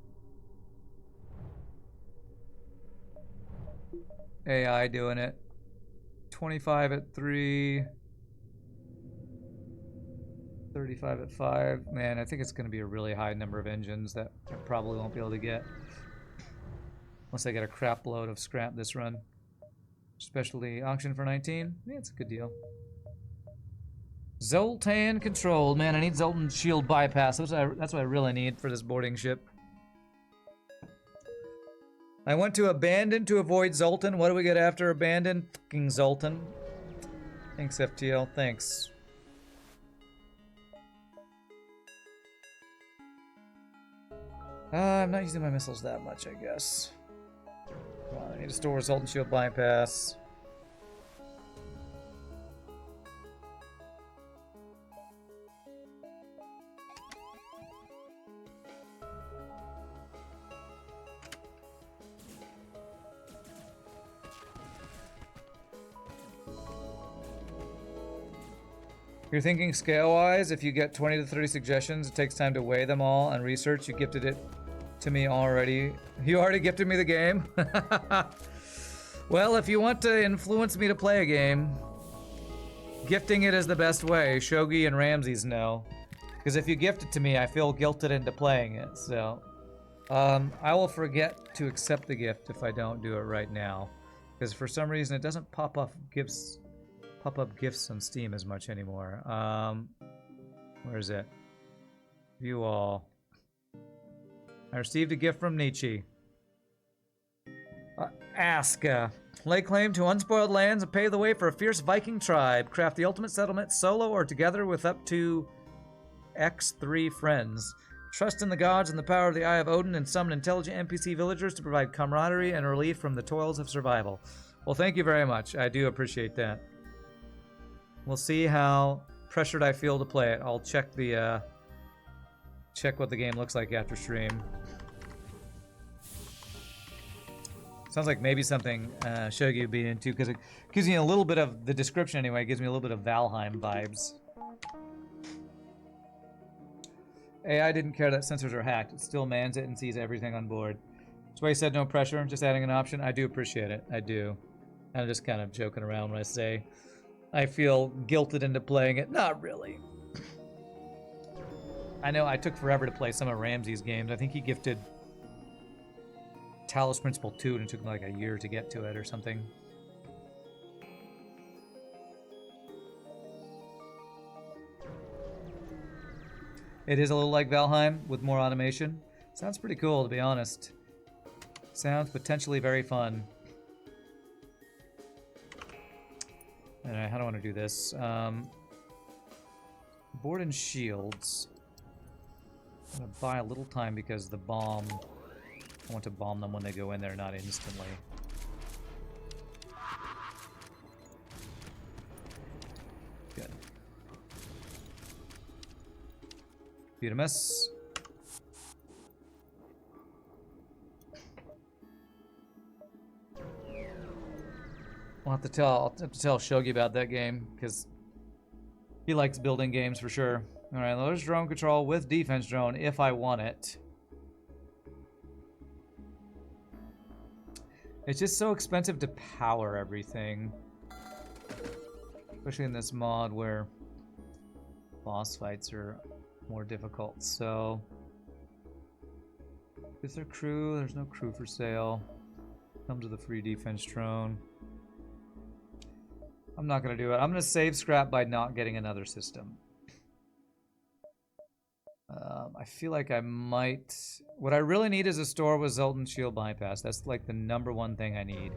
AI doing it. 25 at 3. 35 at 5. Man, I think it's going to be a really high number of engines that I probably won't be able to get. Unless I get a crap load of scrap this run. Specialty auction for 19. Yeah, it's a good deal. Zoltan controlled. Man, I need Zoltan shield bypass. That's what I really need for this boarding ship. I went to abandon to avoid Zoltan. What do we get after abandon? Fucking Zoltan. Thanks, FTL. Thanks. I'm not using my missiles that much, I guess. Come on, I need to store Zoltan shield bypass. You're thinking scale-wise, if you get 20 to 30 suggestions, it takes time to weigh them all and research. You gifted it to me already. You already gifted me the game? Well, if you want to influence me to play a game, gifting it is the best way. Shogi and Ramses know. Because if you gift it to me, I feel guilted into playing it, so... I will forget to accept the gift if I don't do it right now. Because for some reason it doesn't pop up gifts on Steam as much anymore. Where is it? View all. I received a gift from Nietzsche. Ask. Lay claim to unspoiled lands and pave the way for a fierce Viking tribe. Craft the ultimate settlement solo or together with up to X3 friends. Trust in the gods and the power of the Eye of Odin and summon intelligent NPC villagers to provide camaraderie and relief from the toils of survival. Well, thank you very much. I do appreciate that. We'll see how pressured I feel to play it. I'll check the check what the game looks like after stream. Sounds like maybe something Shogi would be into, because it gives me a little bit of the description anyway. It gives me a little bit of Valheim vibes. AI didn't care that sensors are hacked. It still mans it and sees everything on board. That's why he said no pressure, just adding an option. I do appreciate it. I do. I'm just kind of joking around when I say I feel guilted into playing it. Not really. I know I took forever to play some of Ramsey's games. I think he gifted Talos Principle 2 and it took me like a year to get to it or something. It is a little like Valheim with more automation. Sounds pretty cool, to be honest. Sounds potentially very fun. Alright, how do I want to do this? Board and shields. I'm going to buy a little time because the bomb... I want to bomb them when they go in there, not instantly. Good. Beautimus. I'll have to tell Shogi about that game because he likes building games for sure. All right, there's drone control with defense drone if I want it. It's just so expensive to power everything, especially in this mod where boss fights are more difficult. So, is there crew? There's no crew for sale. Comes with a free defense drone. I'm not gonna do it. I'm gonna save scrap by not getting another system. I feel like I might... What I really need is a store with Zoltan Shield bypass. That's like the #1 thing I need.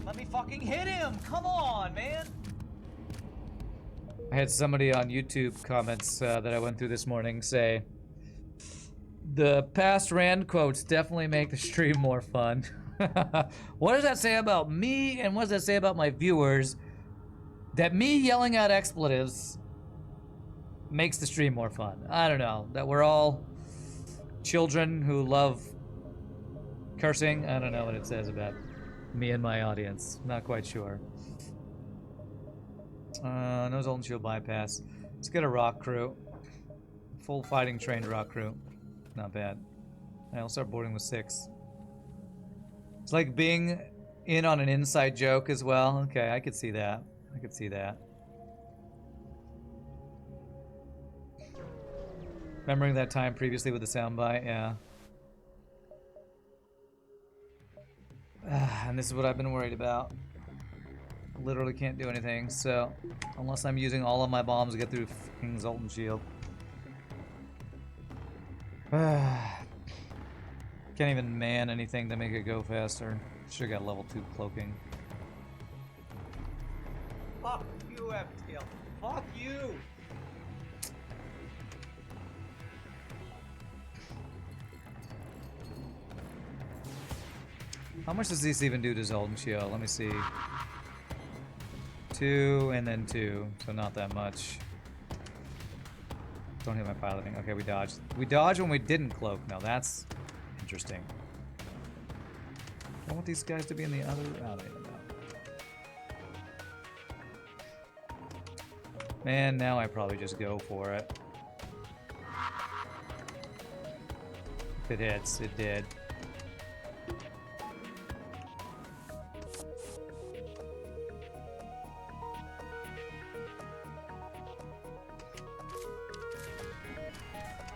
Let me fucking hit him! Come on, man! I had somebody on YouTube comments that I went through this morning say, the past Rand quotes definitely make the stream more fun. What does that say about me, and what does that say about my viewers? That me yelling out expletives makes the stream more fun. I don't know. That we're all children who love cursing. I don't know what it says about me and my audience. Not quite sure. No Zoltan Shield bypass. Let's get a rock crew. Full fighting trained rock crew. Not bad. I'll start boarding with 6. It's like being in on an inside joke as well. Okay, I could see that. I could see that. Remembering that time previously with the soundbite, yeah. And this is what I've been worried about. Literally can't do anything, so unless I'm using all of my bombs to get through fucking Zoltan Shield. Can't even man anything to make it go faster. Should've got level 2 cloaking. Fuck you, FTL. Fuck you! How much does this even do to Zoltan Shield? Let me see. 2 and then 2, so not that much. Don't hit my piloting. Okay, we dodged. We dodged when we didn't cloak. Now that's interesting. I want these guys to be in the other... Oh, I don't even know. Man, now I probably just go for it. If it hits, it did.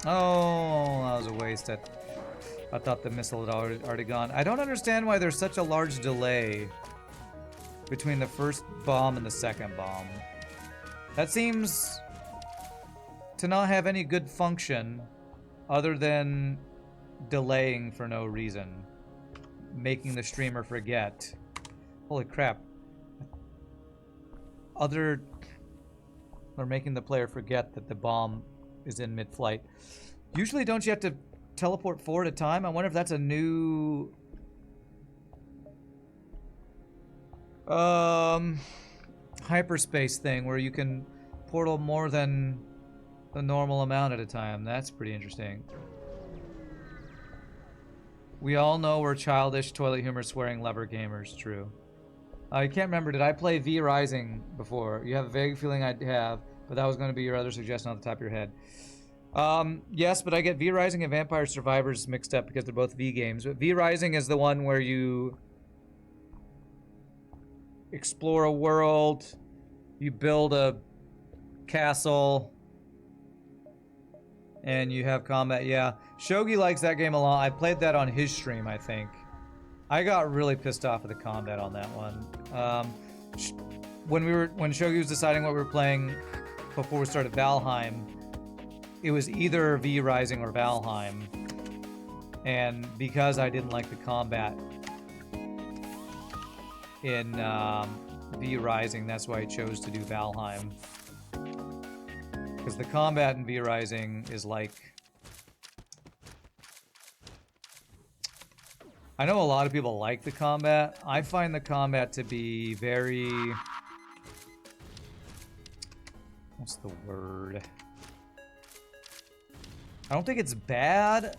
Oh, that was a waste. I thought the missile had already gone. I don't understand why there's such a large delay between the first bomb and the second bomb. That seems to not have any good function other than delaying for no reason. Making the streamer forget. Holy crap. Or making the player forget that the bomb is in mid-flight. Usually don't you have to teleport forward a time? I wonder if that's a new... hyperspace thing where you can portal more than the normal amount at a time. That's pretty interesting. We all know we're childish, toilet humor, swearing lover gamers. True. I can't remember. Did I play V Rising before? You have a vague feeling I have, but that was going to be your other suggestion off the top of your head. Yes, but I get V Rising and Vampire Survivors mixed up because they're both V games. But V Rising is the one where you explore a world, you build a castle, and you have combat. Yeah, Shogi likes that game a lot. I played that on his stream, I think. I got really pissed off at the combat on that one. When Shogi was deciding what we were playing before we started Valheim, it was either V Rising or Valheim, and because I didn't like the combat in V Rising, that's why I chose to do Valheim. Because the combat in V Rising is like... I know a lot of people like the combat. I find the combat to be very... What's the word? I don't think it's bad,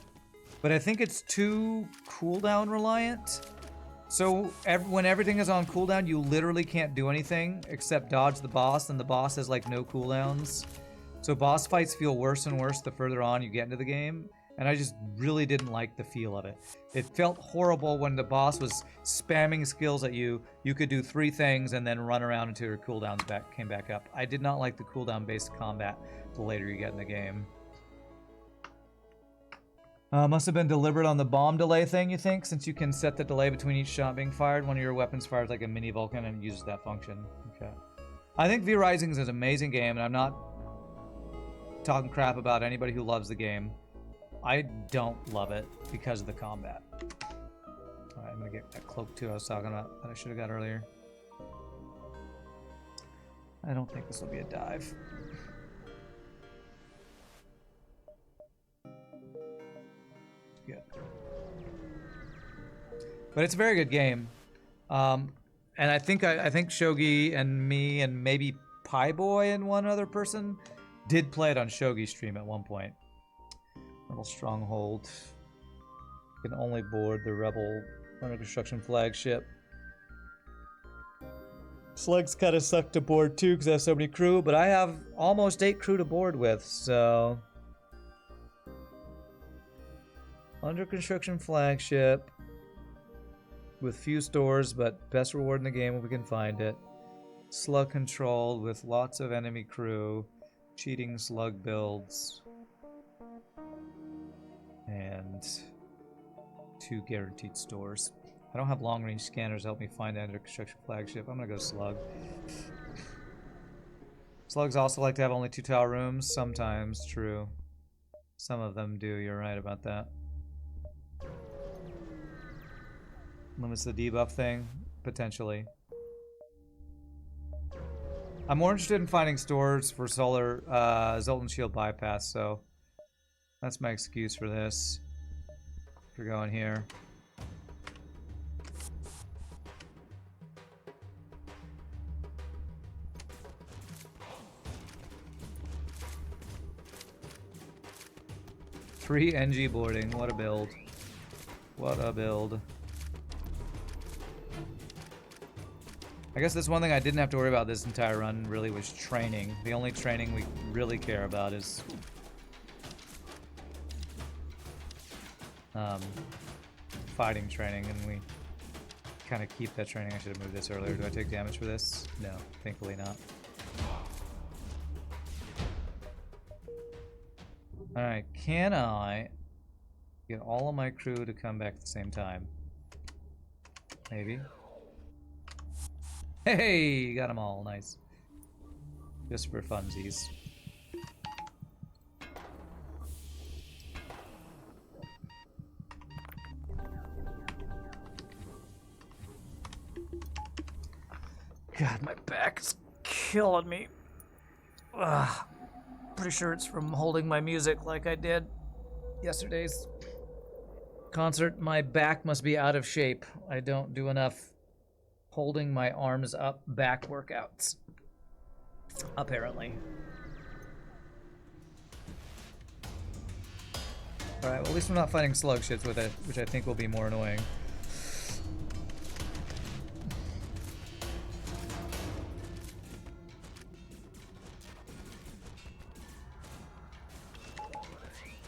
but I think it's too cooldown reliant. So when everything is on cooldown, you literally can't do anything except dodge the boss, and the boss has like no cooldowns. So boss fights feel worse and worse the further on you get into the game, and I just really didn't like the feel of it. It felt horrible when the boss was spamming skills at you. You could do 3 things and then run around until your cooldowns came back up. I did not like the cooldown-based combat the later you get in the game. Must have been deliberate on the bomb delay thing, you think? Since you can set the delay between each shot being fired. One of your weapons fires like a mini Vulcan and uses that function. Okay. I think V Rising is an amazing game, and I'm not talking crap about anybody who loves the game. I don't love it because of the combat. Alright, I'm gonna get that cloak too I was talking about that I should have got earlier. I don't think this will be a dive. Good. But it's a very good game. And I think Shogi and me and maybe Pie Boy and one other person did play it on Shogi's stream at one point. Rebel Stronghold. You can only board the Rebel under construction flagship. Slugs kind of suck to board too because I have so many crew, but I have almost 8 crew to board with, so... Under construction flagship with few stores, but best reward in the game if we can find it. Slug controlled with lots of enemy crew. Cheating slug builds. And 2 guaranteed stores. I don't have long range scanners to help me find that under construction flagship. I'm gonna go slug. Slugs also like to have only 2 tower rooms. Sometimes, true. Some of them do, you're right about that. Limits the debuff thing, potentially. I'm more interested in finding stores for solar Zoltan Shield bypass, so that's my excuse for this. If you're going here. Free NG boarding. What a build. What a build. I guess that's one thing I didn't have to worry about this entire run, really, was training. The only training we really care about is fighting training, and we kind of keep that training. I should have moved this earlier. Do I take damage for this? No, thankfully not. Alright, can I get all of my crew to come back at the same time? Maybe. Hey, got them all. Nice. Just for funsies. God, my back is killing me. Ugh. Pretty sure it's from holding my music like I did yesterday's concert. My back must be out of shape. I don't do enough holding my arms up back workouts, apparently. Alright, well, at least we're not fighting slug shits with it, which I think will be more annoying.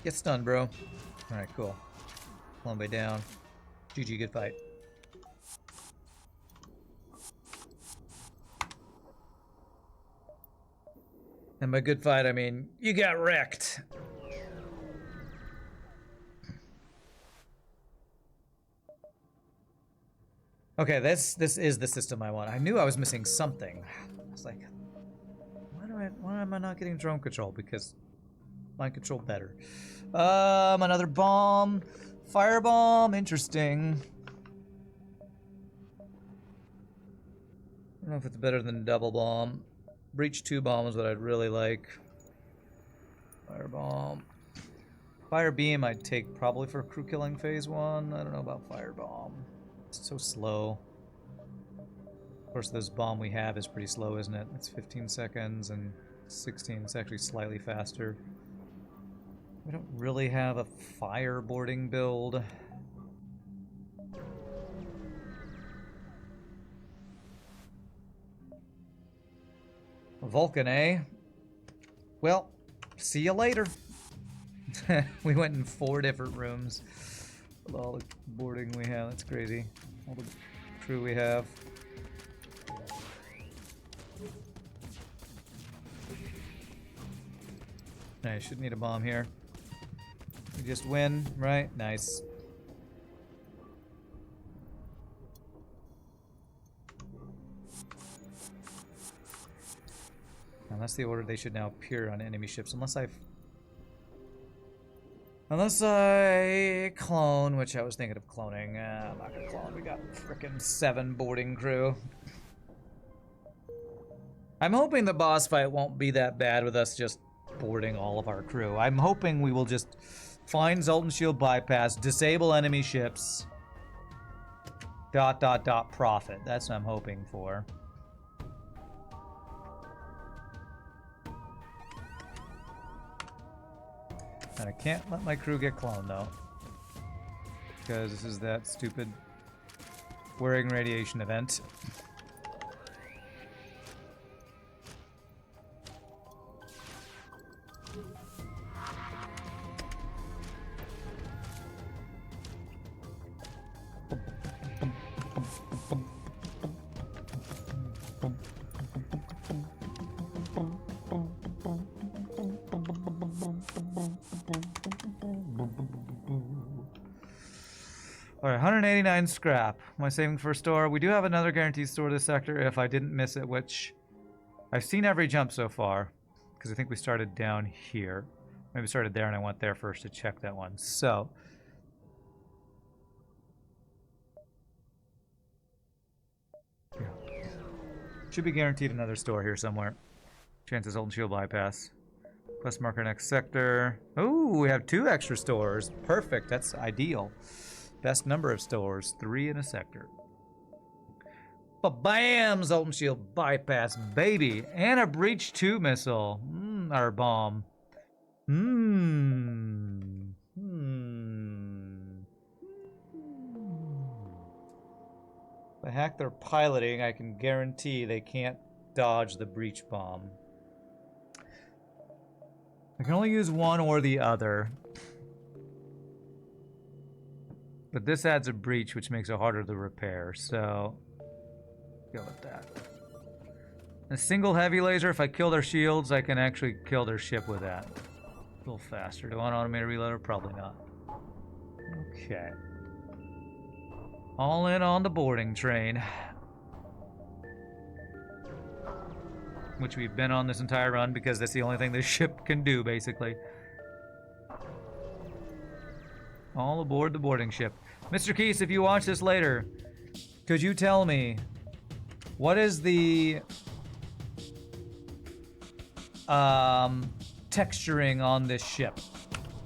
Get stunned, bro. Alright, cool. Long way down. GG, good fight. And by good fight, I mean, you got wrecked. Okay, this is the system I want. I knew I was missing something. I was like, why am I not getting drone control? Because mind control better. Another bomb. Firebomb, interesting. I don't know if it's better than double bomb. Breach 2 bomb is what I'd really like. Firebomb. Fire beam I'd take probably for crew killing phase 1. I don't know about firebomb. It's so slow. Of course, this bomb we have is pretty slow, isn't it? It's 15 seconds and 16. It's actually slightly faster. We don't really have a fire boarding build. Vulcan, eh? Well, see you later. We went in 4 different rooms with all the boarding we have. That's crazy. All the crew we have. I shouldn't need a bomb here. We just win, right? Nice. And that's the order they should now appear on enemy ships, unless I clone, which I was thinking of cloning. I'm not gonna clone. We got frickin' 7 boarding crew. I'm hoping the boss fight won't be that bad with us just boarding all of our crew. I'm hoping we will just find Zoltan Shield bypass, disable enemy ships, ... profit. That's what I'm hoping for. And I can't let my crew get cloned though, because this is that stupid wearing radiation event. Alright, 189 scrap. Am I saving for a store? We do have another guaranteed store this sector if I didn't miss it, which I've seen every jump so far, because I think we started down here. Maybe we started there and I went there first to check that one. So yeah. Should be guaranteed another store here somewhere. Chances Zoltan Shield bypass. Quest marker next sector. Oh, we have 2 extra stores. Perfect. That's ideal. Best number of stores, 3 in a sector. But bam! Zoltan Shield bypass, baby! And a Breach 2 missile. Our bomb. I hack their piloting, I can guarantee they can't dodge the breach bomb. I can only use one or the other. But this adds a breach, which makes it harder to repair, so go with that. A single heavy laser, if I kill their shields, I can actually kill their ship with that. A little faster. Do I want an automated reloader? Probably not. Okay. All in on the boarding train. Which we've been on this entire run because that's the only thing this ship can do, basically. All aboard the boarding ship. Mr. Keese, if you watch this later, could you tell me what is the texturing on this ship?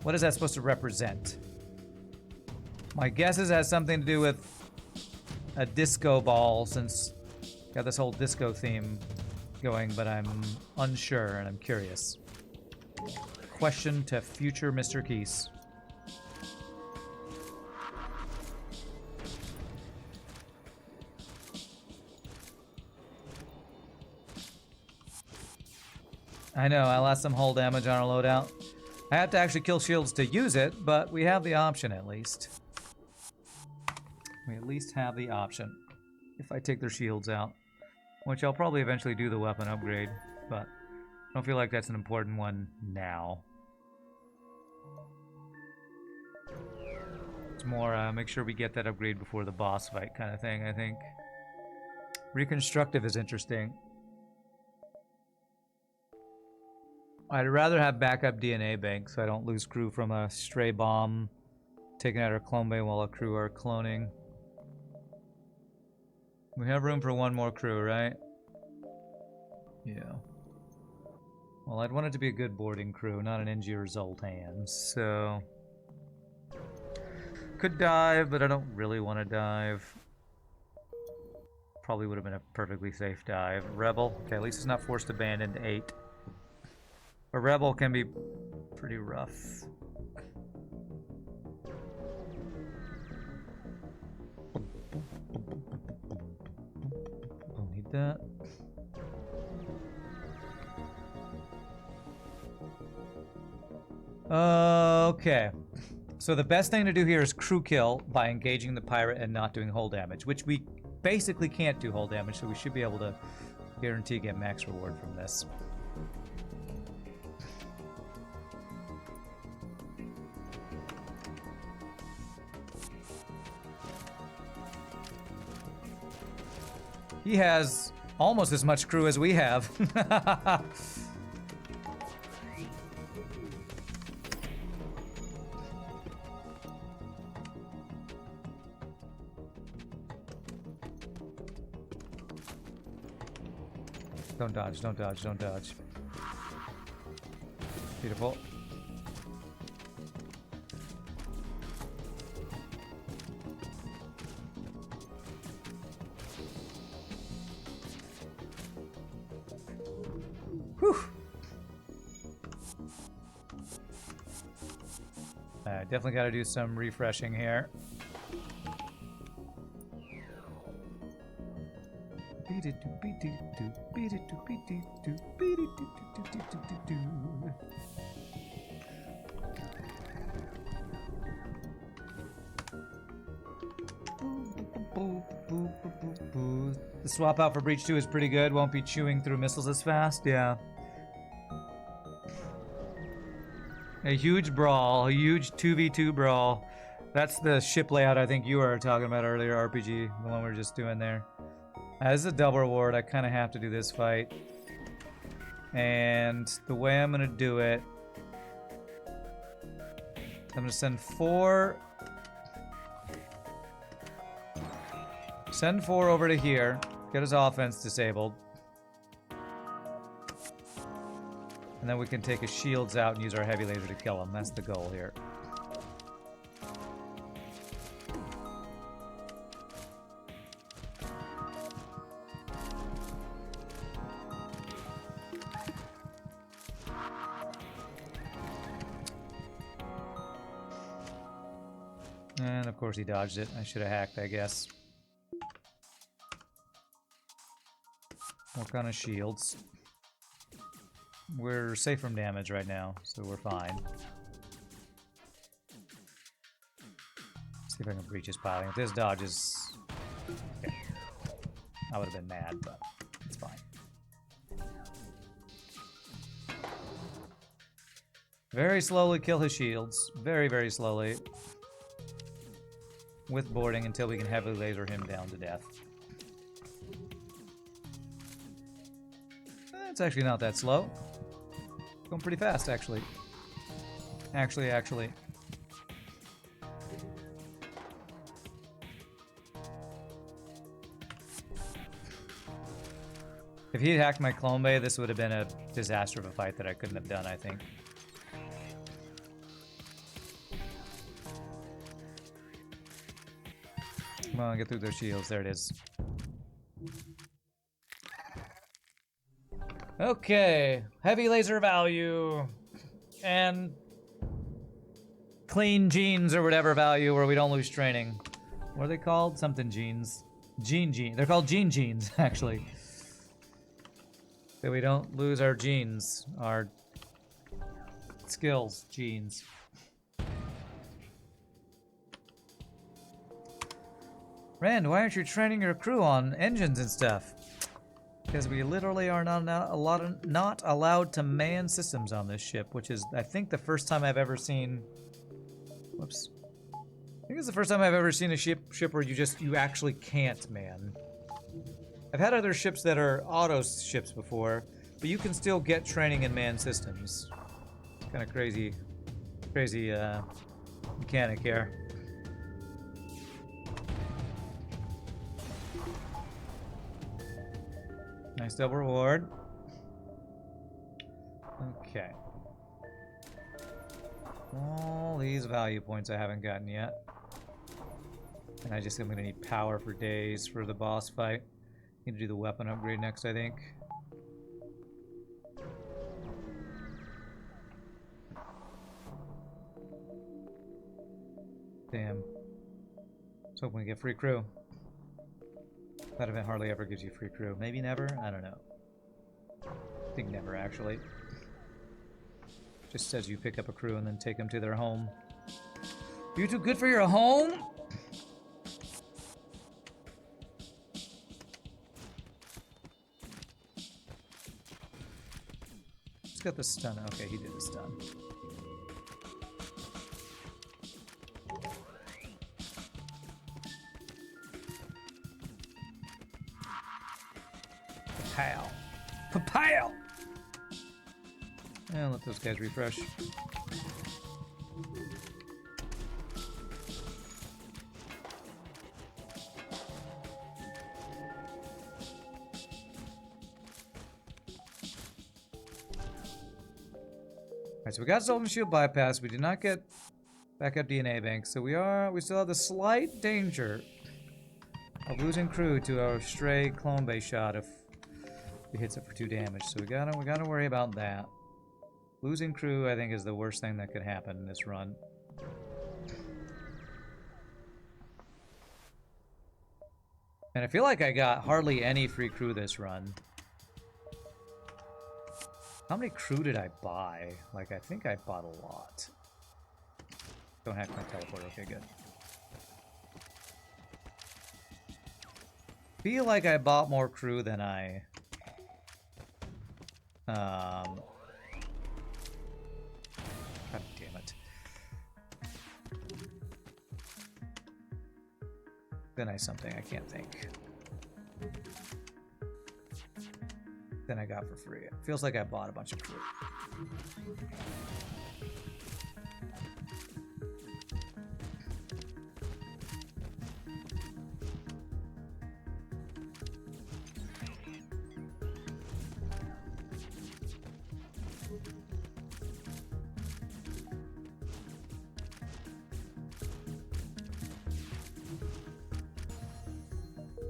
What is that supposed to represent? My guess is it has something to do with a disco ball, since got this whole disco theme going, but I'm unsure and I'm curious. Question to future Mr. Keese. I know, I lost some hull damage on our loadout. I have to actually kill shields to use it, but we have the option at least. We at least have the option. If I take their shields out. Which I'll probably eventually do the weapon upgrade, but I don't feel like that's an important one now. It's more make sure we get that upgrade before the boss fight kind of thing, I think. Reconstructive is interesting. I'd rather have backup DNA bank so I don't lose crew from a stray bomb taking out our clone bay while our crew are cloning. We have room for one more crew, right? Yeah. Well, I'd want it to be a good boarding crew, not an NG or Zoltan, so... Could dive, but I don't really want to dive. Probably would have been a perfectly safe dive. Rebel. Okay, at least it's not forced abandoned 8. A Rebel can be pretty rough. Don't need that. Okay. So the best thing to do here is crew kill by engaging the pirate and not doing hull damage, which we basically can't do hull damage, so we should be able to guarantee get max reward from this. He has almost as much crew as we have. Don't dodge, don't dodge, don't dodge. Beautiful. Whew. Definitely got to do some refreshing here. The swap out for Breach 2 is pretty good. Won't be chewing through missiles as fast. Yeah. A huge brawl. A huge 2v2 brawl. That's the ship layout I think you were talking about earlier, RPG. The one we were just doing there. This is a double reward. I kind of have to do this fight. And the way I'm going to do it... I'm going to send 4... Send 4 over to here. Get his offense disabled. And then we can take his shields out and use our heavy laser to kill him. That's the goal here. And of course he dodged it. I should have hacked, I guess. Work on his shields. We're safe from damage right now, so we're fine. See if I can breach his piling. If this dodges... Okay. I would have been mad, but it's fine. Very slowly kill his shields. Very, very slowly. With boarding until we can heavily laser him down to death. It's actually not that slow. Going pretty fast, actually. Actually. If he had hacked my clone bay, this would have been a disaster of a fight that I couldn't have done, I think. Come on, get through those shields. There it is. Okay. Heavy laser value. And clean genes or whatever value where we don't lose training. What are they called? Something genes. Gene. They're called gene genes, actually. So we don't lose our genes. Our skills genes. Rand, why aren't you training your crew on engines and stuff? Because we literally are not allowed to man systems on this ship, which is, I think, the first time I've ever seen... Whoops. I think it's the first time I've ever seen a ship where you actually can't man. I've had other ships that are auto ships before, but you can still get training in man systems. Kind of crazy mechanic here. Nice double reward. Okay. All these value points I haven't gotten yet. And I just am going to need power for days for the boss fight. Need to do the weapon upgrade next, I think. Damn. Let's hope we get free crew. That event hardly ever gives you free crew. Maybe never? I don't know. I think never, actually. Just says you pick up a crew and then take them to their home. You too good for your home? Just got the stun. Okay, he did the stun. Pow. Pow! And let those guys refresh. Alright, so we got Zoltan Shield bypass. We did not get backup DNA bank, so we still have the slight danger of losing crew to our stray clone base shot if he hits it for 2 damage. So we gotta worry about that. Losing crew, I think, is the worst thing that could happen in this run. And I feel like I got hardly any free crew this run. How many crew did I buy? Like, I think I bought a lot. Don't hack my teleport. Okay, good. Feel like I bought more crew than I... God damn it. Then I something I can't think. Then I got for free. It feels like I bought a bunch of crew.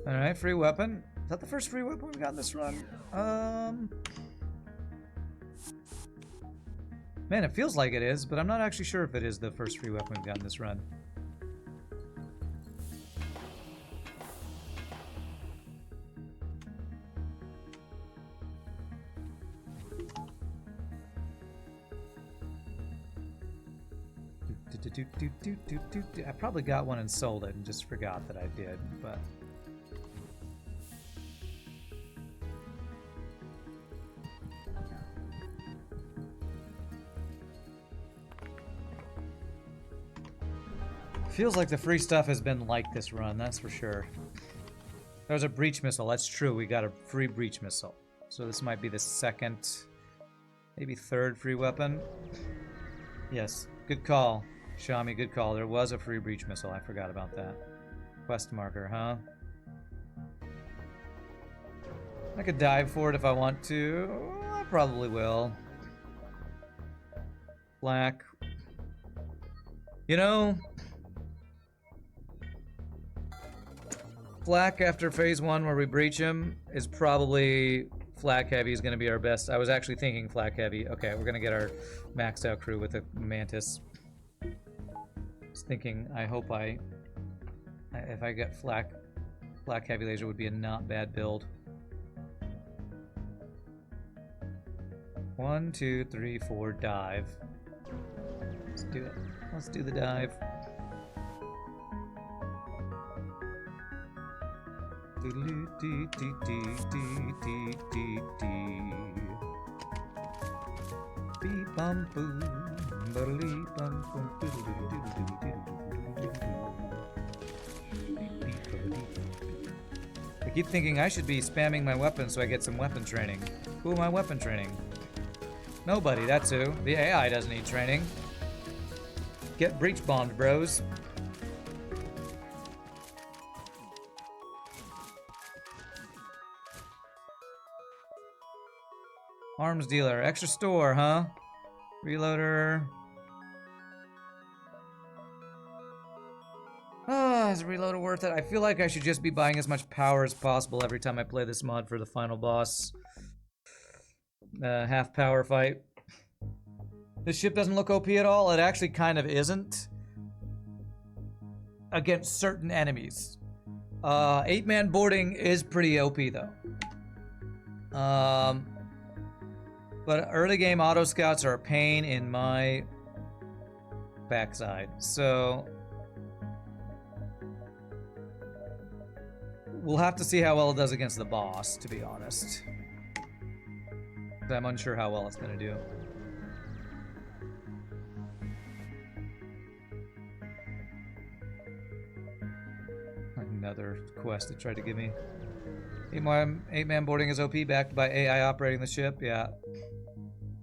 Alright, free weapon. Is that the first free weapon we got in this run? Man, it feels like it is, but I'm not actually sure if it is the first free weapon we've got in this run. I probably got one and sold it and just forgot that I did, but... Feels like the free stuff has been like this run, that's for sure. There's a breach missile, that's true, we got a free breach missile. So this might be the second, maybe third free weapon. Yes, good call, Shami, good call. There was a free breach missile, I forgot about that. Quest marker, huh? I could dive for it if I want to. I probably will. Black. You know... Flak after phase 1 where we breach him is probably flak heavy is going to be our best. I was actually thinking flak heavy. Okay, we're going to get our maxed out crew with the Mantis. I was thinking, I hope if I get flak heavy laser would be a not bad build. 1, 2, 3, 4, dive. Let's do it. Let's do the dive. I keep thinking I should be spamming my weapons so I get some weapon training. Who am I weapon training? Nobody, that's who. The AI doesn't need training. Get breach bombed, bros. Arms dealer. Extra store, huh? Reloader. Ah, is a reloader worth it? I feel like I should just be buying as much power as possible every time I play this mod for the final boss. Half power fight. This ship doesn't look OP at all. It actually kind of isn't. Against certain enemies. 8-man boarding is pretty OP though. But early game auto scouts are a pain in my backside. So we'll have to see how well it does against the boss, to be honest. I'm unsure how well it's gonna do. Another quest it tried to give me. 8-man boarding is OP, backed by AI operating the ship. Yeah.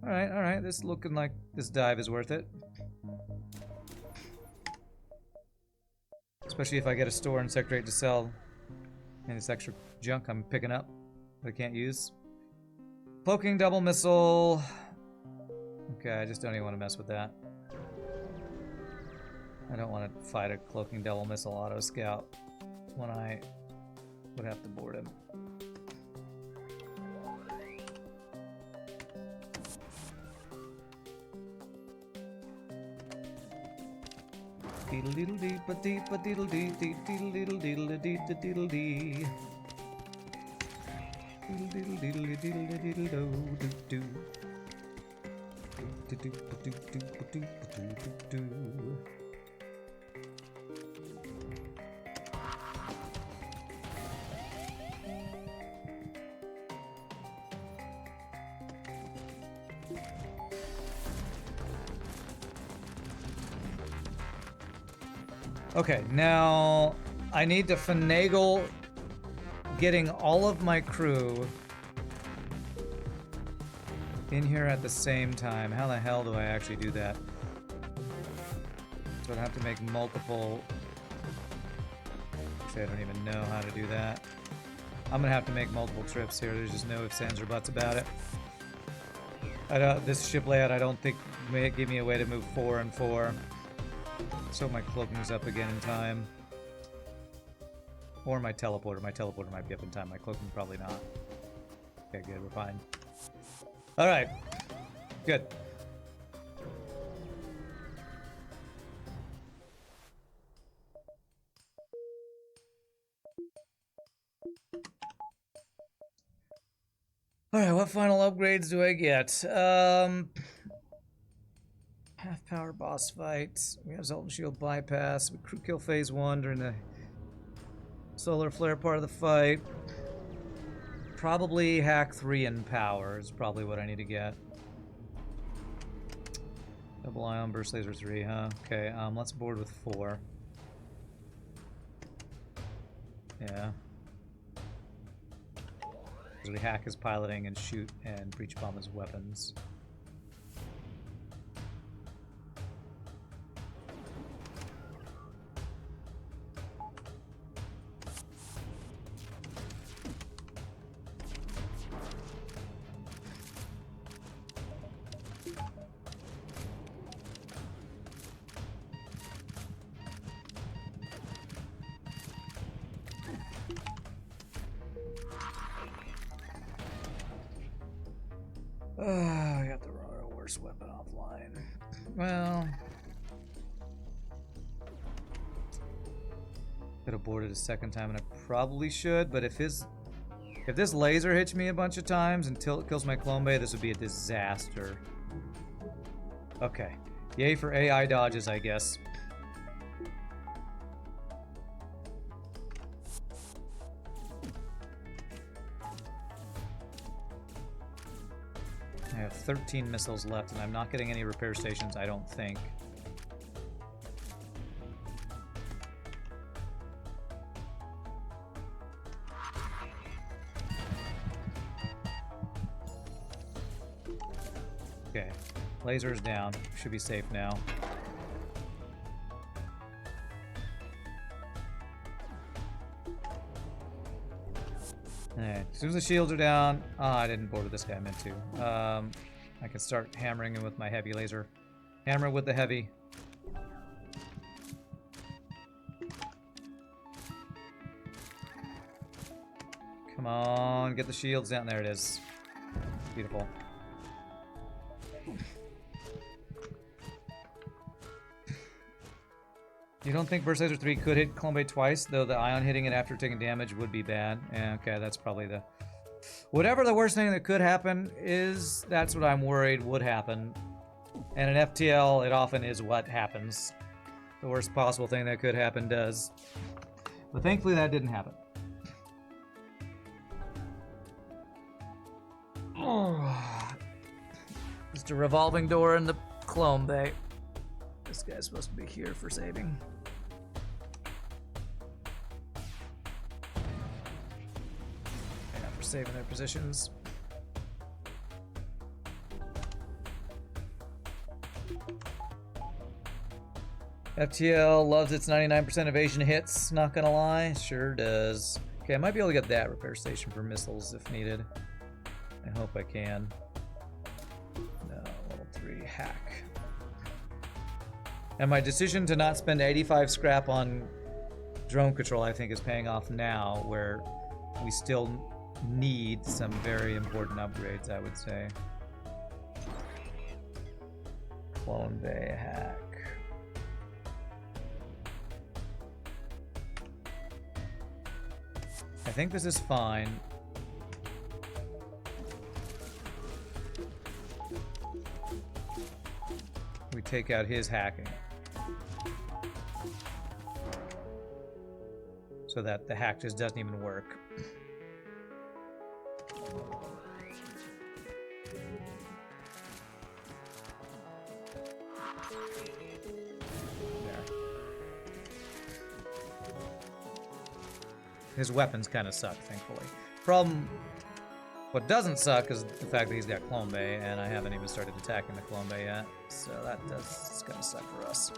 Alright. This is looking like this dive is worth it. Especially if I get a store in Sector 8 to sell. And this extra junk I'm picking up that I can't use. Cloaking double missile. Okay, I just don't even want to mess with that. I don't want to fight a cloaking double missile auto scout when I would have to board him. Diddle dee ba dee ba diddle dee dee diddle diddle diddle dee da diddle dee. Diddle diddle diddle diddle diddle do do do do do do do do do. Okay, now I need to finagle getting all of my crew in here at the same time. How the hell do I actually do that? So I'd have to make multiple... Actually, I don't even know how to do that. I'm gonna have to make multiple trips here. There's just no ifs, ands, or buts about it. This ship layout I don't think may give me a way to move 4 and 4. So my cloaking's up again in time. Or my teleporter. My teleporter might be up in time. My cloaking probably not. Okay, good. We're fine. Alright. Good. Alright, what final upgrades do I get? Half power our boss fight. We have Zoltan Shield bypass. We crew kill phase 1 during the solar flare part of the fight. Probably hack 3 in power is probably what I need to get. Double ion burst laser 3, huh? Okay, let's board with 4. Yeah. Because we hack his piloting and shoot and breach bomb his weapons. I got the worst weapon offline. Well, could have boarded a second time, and I probably should. But if this laser hits me a bunch of times until it kills my clone bay, this would be a disaster. Okay, yay for AI dodges, I guess. I have 13 missiles left, and I'm not getting any repair stations, I don't think. Okay, laser's down. Should be safe now. Alright, as soon as the shields are down... I didn't board with this guy, I meant to. I can start hammering him with my heavy laser. Hammer with the heavy. Come on, get the shields down. There it is. Beautiful. You don't think Burst Laser 3 could hit Clone Bay twice, though the ion hitting it after taking damage would be bad? Yeah, okay, that's probably the... Whatever the worst thing that could happen is, that's what I'm worried would happen. And in FTL, it often is what happens. The worst possible thing that could happen does. But thankfully that didn't happen. Just a revolving door in the Clone Bay. This guy's supposed to be here for saving. Yeah, for saving their positions. FTL loves its 99% evasion hits, not gonna lie. Sure does. Okay, I might be able to get that repair station for missiles if needed. I hope I can. No, level 3 hack. And my decision to not spend 85 scrap on drone control, I think, is paying off now, where we still need some very important upgrades, I would say. Clone Bay hack. I think this is fine. We take out his hacking. So that the hack just doesn't even work. There. His weapons kind of suck, thankfully. What doesn't suck is the fact that he's got Clone Bay, and I haven't even started attacking the Clone Bay yet. So it's gonna suck for us.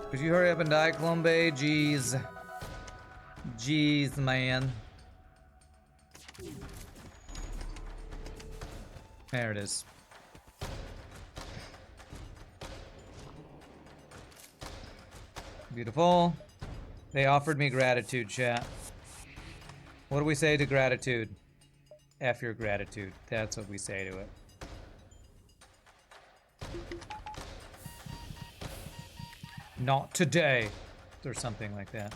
Could you hurry up and die, Clone Bay? Jeez. Jeez, man. There it is. Beautiful. They offered me gratitude, chat. What do we say to gratitude? F your gratitude. That's what we say to it. Not today. Or something like that.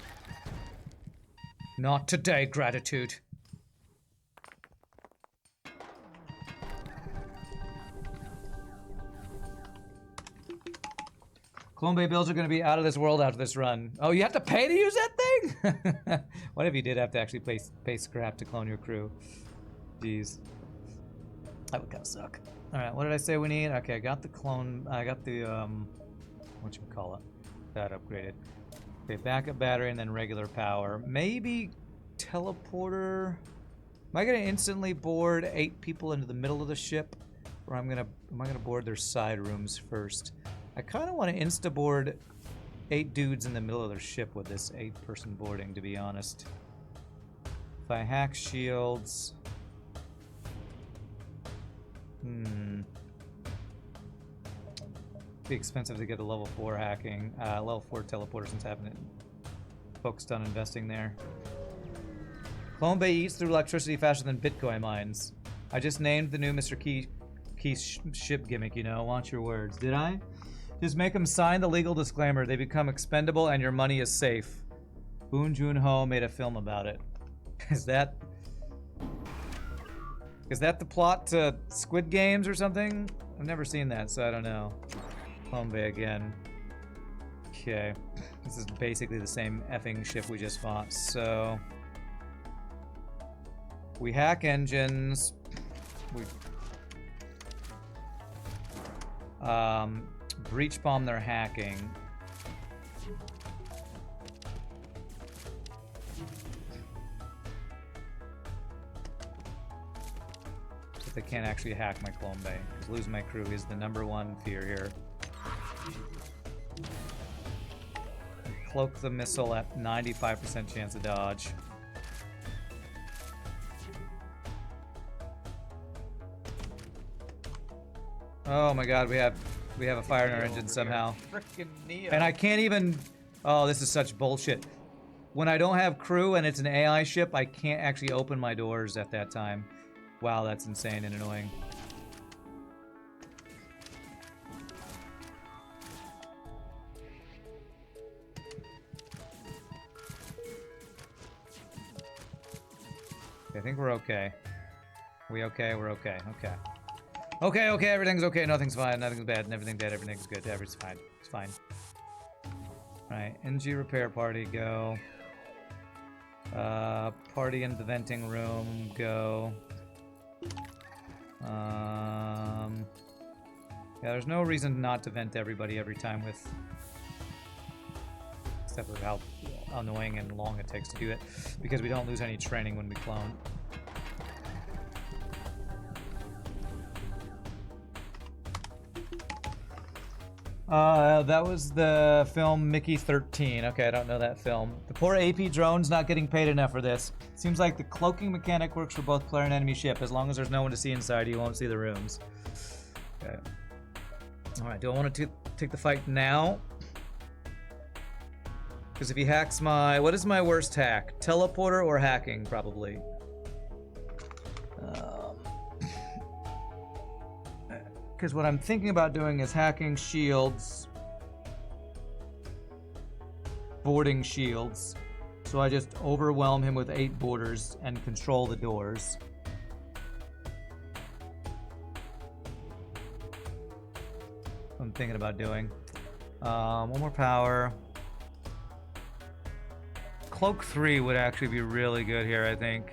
Not today, gratitude. Clone Bay builds are going to be out of this world after this run. Oh, you have to pay to use that thing? What if you did have to actually pay scrap to clone your crew? Jeez. That would kind of suck. Alright, what did I say we need? Okay, I got the clone... I got the, whatchamacallit? That upgraded. Okay, backup battery and then regular power. Maybe teleporter... Am I gonna instantly board 8 people into the middle of the ship? Or am I gonna board their side rooms first? I kinda wanna insta-board 8 dudes in the middle of their ship with this 8-person boarding, to be honest. If I hack shields... Be expensive to get a level 4 hacking, level 4 teleporter since I haven't focused on investing there. Clone Bay eats through electricity faster than Bitcoin mines. I just named the new Mr. Key's ship gimmick, you know. Want your words. Did I? Just make them sign the legal disclaimer. They become expendable and your money is safe. Boon Joon-ho made a film about it. Is that the plot to Squid Games or something? I've never seen that, so I don't know. Clone Bay again. Okay. This is basically the same effing ship we just fought, so... We hack engines. We... breach bomb their hacking. So they can't actually hack my Clone Bay, because losing my crew is the #1 fear here. Cloak the missile at 95% chance of dodge. Oh my god, we have a fire in our engine somehow. Frickin' Neo. And I can't even... Oh, this is such bullshit. When I don't have crew and it's an AI ship, I can't actually open my doors at that time. Wow, that's insane and annoying. I think we're okay. We okay? We're okay. Okay. Okay, everything's okay. Nothing's fine. Nothing's bad. Everything's bad. Everything's good. Everything's fine. It's fine. Alright, NG repair party, go. Party in the venting room, go. Yeah, there's no reason not to vent everybody every time with... Except for how annoying and long it takes to do it. Because we don't lose any training when we clone. That was the film Mickey 13. Okay, I don't know that film. The poor AP drone's not getting paid enough for this. Seems like the cloaking mechanic works for both player and enemy ship. As long as there's no one to see inside, you won't see the rooms. Okay. Alright, do I want to take the fight now? Because if he hacks my... What is my worst hack? Teleporter or hacking, probably. Because what I'm thinking about doing is hacking shields, boarding shields, so I just overwhelm him with 8 boarders and control the doors. I'm thinking about doing. One more power. Cloak 3 would actually be really good here, I think.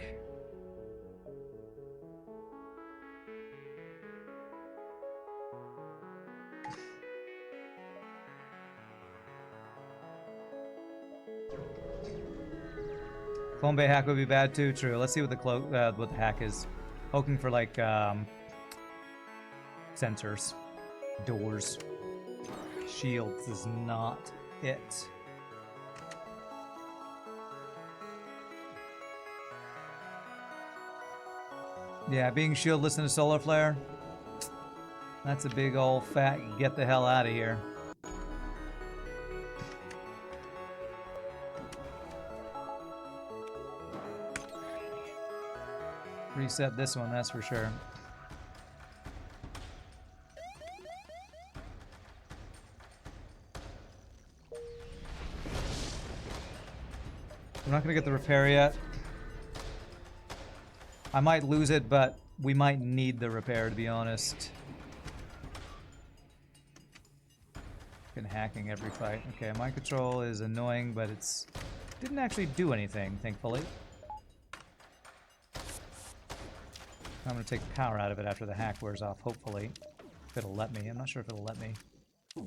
Clone Bay hack would be bad too. True. Let's see what the what the hack is. Hoping for like sensors, doors, shields is not it. Yeah, being shieldless in a solar flare. That's a big old fat get the hell out of here. Reset this one, that's for sure. We're not gonna get the repair yet. I might lose it, but we might need the repair, to be honest. Been hacking every fight. Okay, mind control is annoying, but it's didn't actually do anything, thankfully. I'm gonna take the power out of it after the hack wears off, hopefully. If it'll let me. I'm not sure if it'll let me. Oh,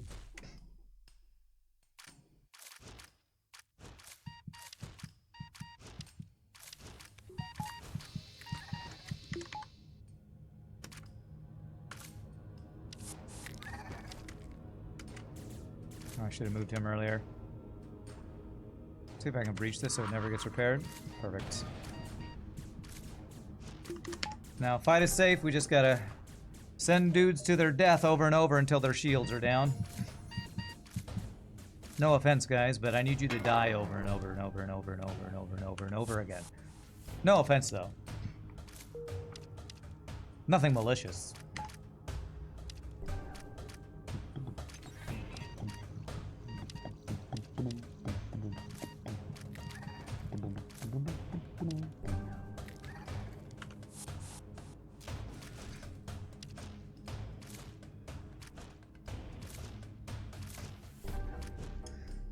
I should have moved him earlier. See if I can breach this so it never gets repaired. Perfect. Now, fight is safe. We just gotta send dudes to their death over and over until their shields are down. No offense, guys, but I need you to die over and over and over and over and over and over and over and over again. No offense, though. Nothing malicious.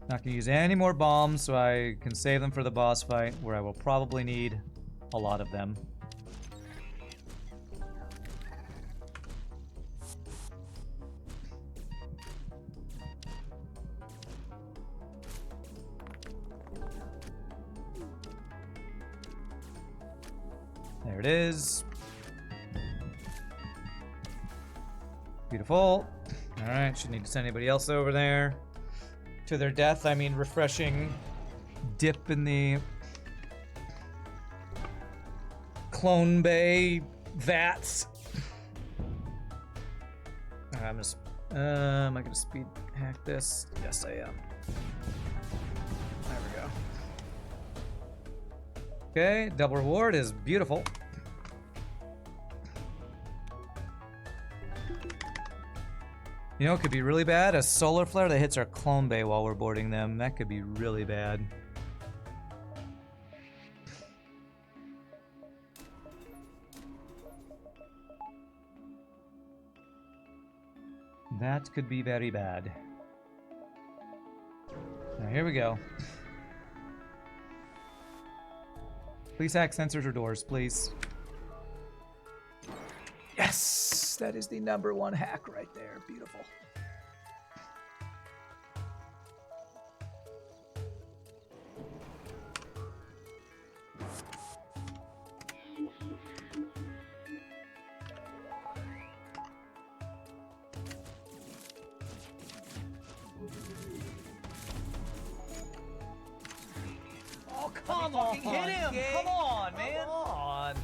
Not gonna use any more bombs, so I can save them for the boss fight, where I will probably need a lot of them. There it is. Beautiful. Alright, shouldn't need to send anybody else over there. To their death, I mean refreshing dip in the Clone Bay vats. Am I gonna speed hack this? Yes, I am. There we go. Okay, double reward is beautiful. You know, it could be really bad. A solar flare that hits our clone bay while we're boarding them. That could be really bad. That could be very bad. Now, here we go. Please hack sensors or doors, please. Yes! That is the #1 hack right there. Beautiful. Oh, come on! Hit him! Gang. Come on, man! Come on!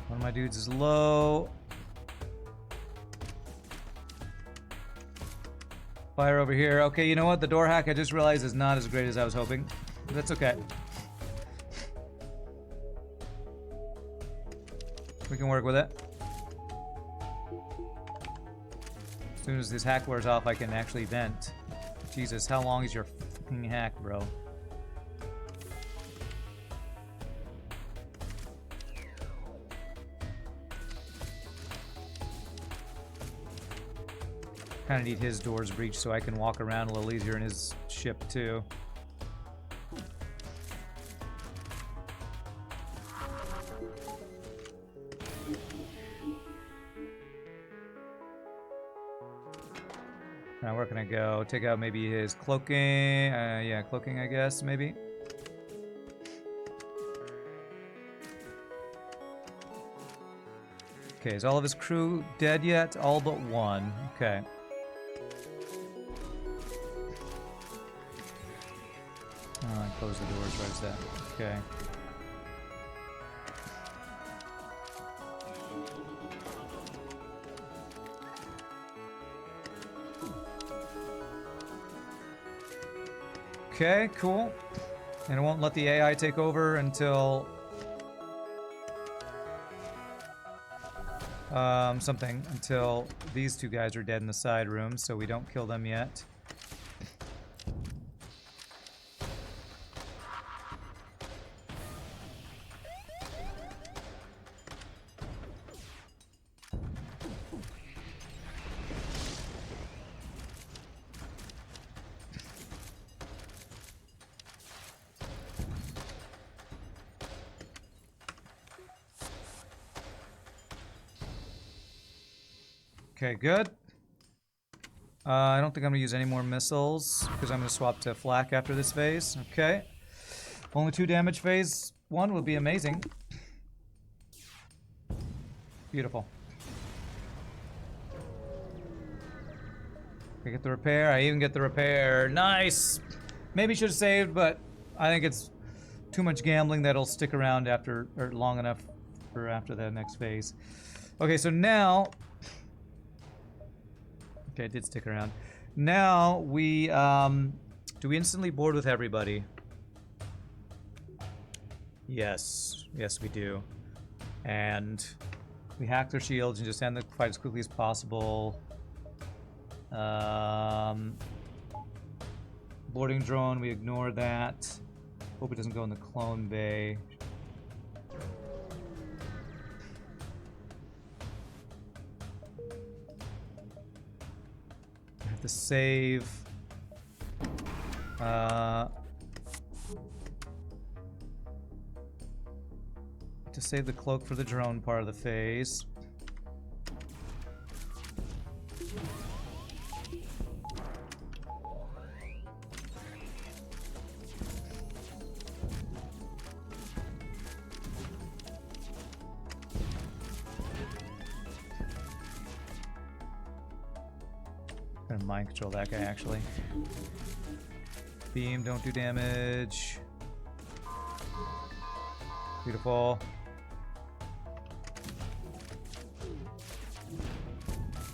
One of my dudes is low. Fire over here. Okay, you know what? The door hack, I just realized, is not as great as I was hoping. But that's okay. We can work with it. As soon as this hack wears off, I can actually vent. Jesus, how long is your fucking hack, bro? Kind of need his doors breached so I can walk around a little easier in his ship too. Now where can I go? Take out maybe his cloaking. Yeah, cloaking, I guess, maybe. Okay, is all of his crew dead yet? All but one. Okay. Oh, I closed the doors right as that. Okay. Okay, cool. And it won't let the AI take over until until these two guys are dead in the side room, so we don't kill them yet. Okay, good. I don't think I'm going to use any more missiles, because I'm going to swap to flak after this phase. Okay. Only 2 damage phase 1 would be amazing. Beautiful. I get the repair. I even get the repair. Nice! Maybe should have saved, but I think it's too much gambling that'll stick around after, or long enough for after the next phase. Okay, so now... Okay, it did stick around. Now we, do we instantly board with everybody? Yes. Yes, we do. And we hack their shields and just end the fight as quickly as possible. Boarding drone, we ignore that. Hope it doesn't go in the clone bay. I have to save. To save the cloak for the drone part of the phase. I'm gonna mind control that guy actually. Beam, don't do damage. Beautiful.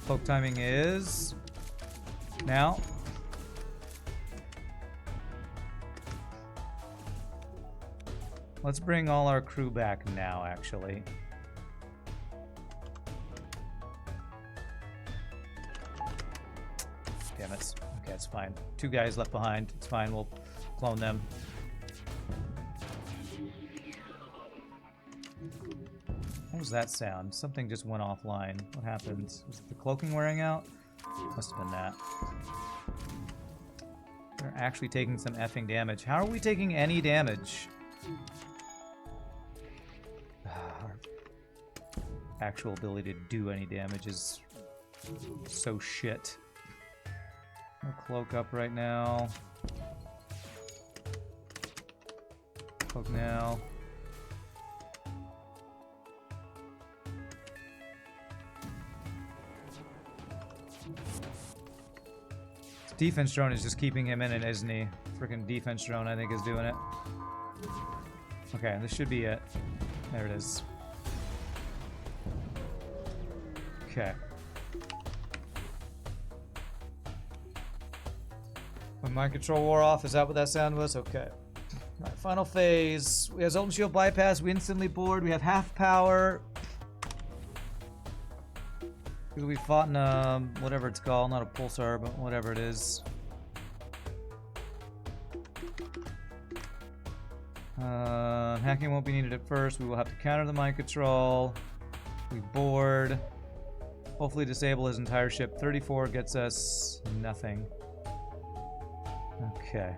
Cloak timing is now. Let's bring all our crew back now, actually. Damn it. Okay, it's fine. 2 guys left behind. It's fine. We'll clone them. What was that sound? Something just went offline. What happened? Was it the cloaking wearing out? Must have been that. They're actually taking some effing damage. How are we taking any damage? Our actual ability to do any damage is so shit. No cloak up right now. Cloak now. Defense drone is just keeping him in it, isn't he? Freaking defense drone, I think, is doing it. Okay, this should be it. There it is. Okay. When mind control wore off, is that what that sound was? Okay. Alright, final phase. We have Zoltan Shield bypass, we instantly board, we have half power. Because we fought in a, whatever it's called, not a pulsar, but whatever it is. Hacking won't be needed at first. We will have to counter the mind control. We board. Hopefully disable his entire ship. 34 gets us nothing. Okay.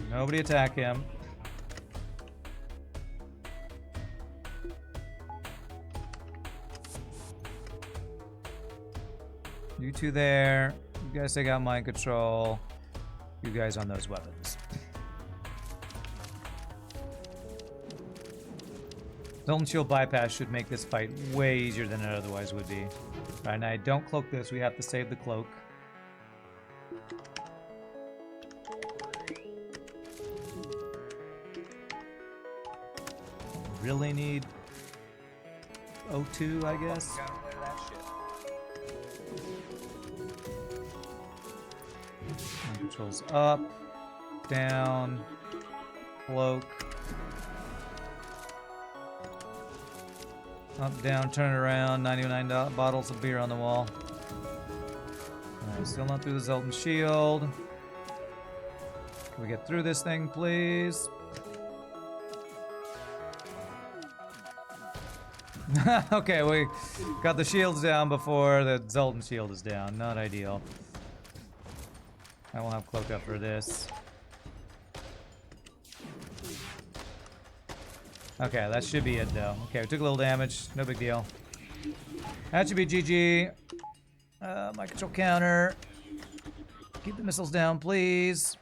Nobody attack him. You two there. You guys take out mind control. You guys on those weapons. Zoltan Shield bypass should make this fight way easier than it otherwise would be. Alright, now don't cloak this. We have to save the cloak. Really need O2, I guess. Fucking got away with that shit. Controls up, down, cloak. Up, down, turn it around. 99 bottles of beer on the wall. Alright, still not through the Zoltan shield. Can we get through this thing, please? Okay, we got the shields down before the Zoltan shield is down. Not ideal. I will have cloak up for this. Okay, that should be it though. Okay, we took a little damage. No big deal. That should be GG. My control counter. Keep the missiles down, please.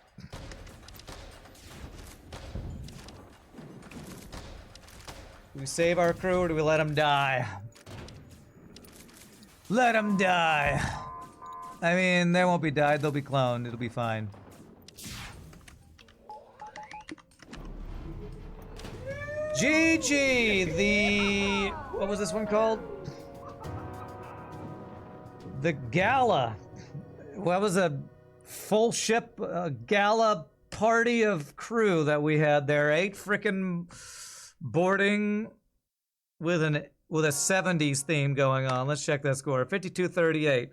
Do we save our crew or do we let them die? Let them die. I mean, they won't be died. They'll be cloned. It'll be fine. GG! The... What was this one called? The Gala. Well, that was a full ship Gala party of crew that we had there. 8 frickin' boarding with a 70s theme going on. Let's check that score. 52-38.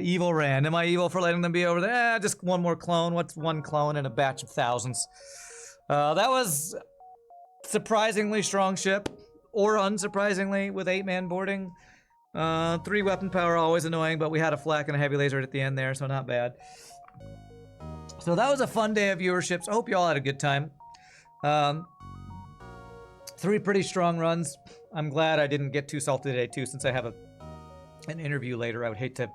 Evil Rand. Am I evil for letting them be over there? Just one more clone. What's one clone in a batch of thousands? That was surprisingly strong ship, or unsurprisingly, with 8-man boarding. 3 weapon power, always annoying, but we had a flak and a heavy laser at the end there, so not bad. So that was a fun day of viewerships. I hope you all had a good time. 3 pretty strong runs. I'm glad I didn't get too salty today too, since I have an interview later. I would hate to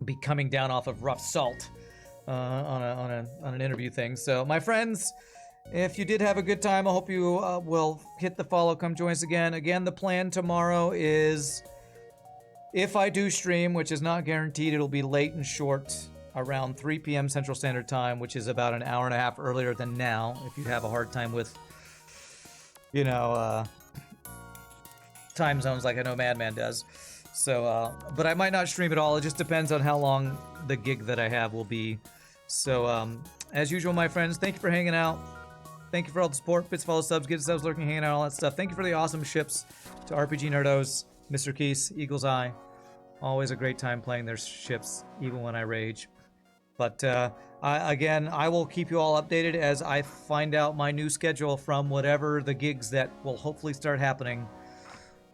be coming down off of rough salt on an interview thing. So my friends, if you did have a good time, I hope you will hit the follow, come join us again. Again, the plan tomorrow is, if I do stream, which is not guaranteed, it'll be late and short, around 3 p.m. Central Standard Time, which is about an hour and a half earlier than now, if you have a hard time with, you know, time zones like I know Madman does. So, but I might not stream at all. It just depends on how long the gig that I have will be. So, as usual, my friends, thank you for hanging out. Thank you for all the support, bits, follow, subs, get subs, lurking, hanging out, all that stuff. Thank you for the awesome ships to RPG Nerdos, Mr. Keese, Eagle's Eye. Always a great time playing their ships, even when I rage. But again, I will keep you all updated as I find out my new schedule from whatever the gigs that will hopefully start happening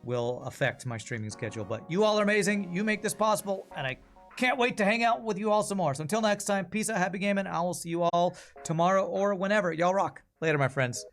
will affect my streaming schedule. But you all are amazing. You make this possible, and I can't wait to hang out with you all some more. So until next time, peace out, happy gaming. I will see you all tomorrow or whenever. Y'all rock. Later, my friends.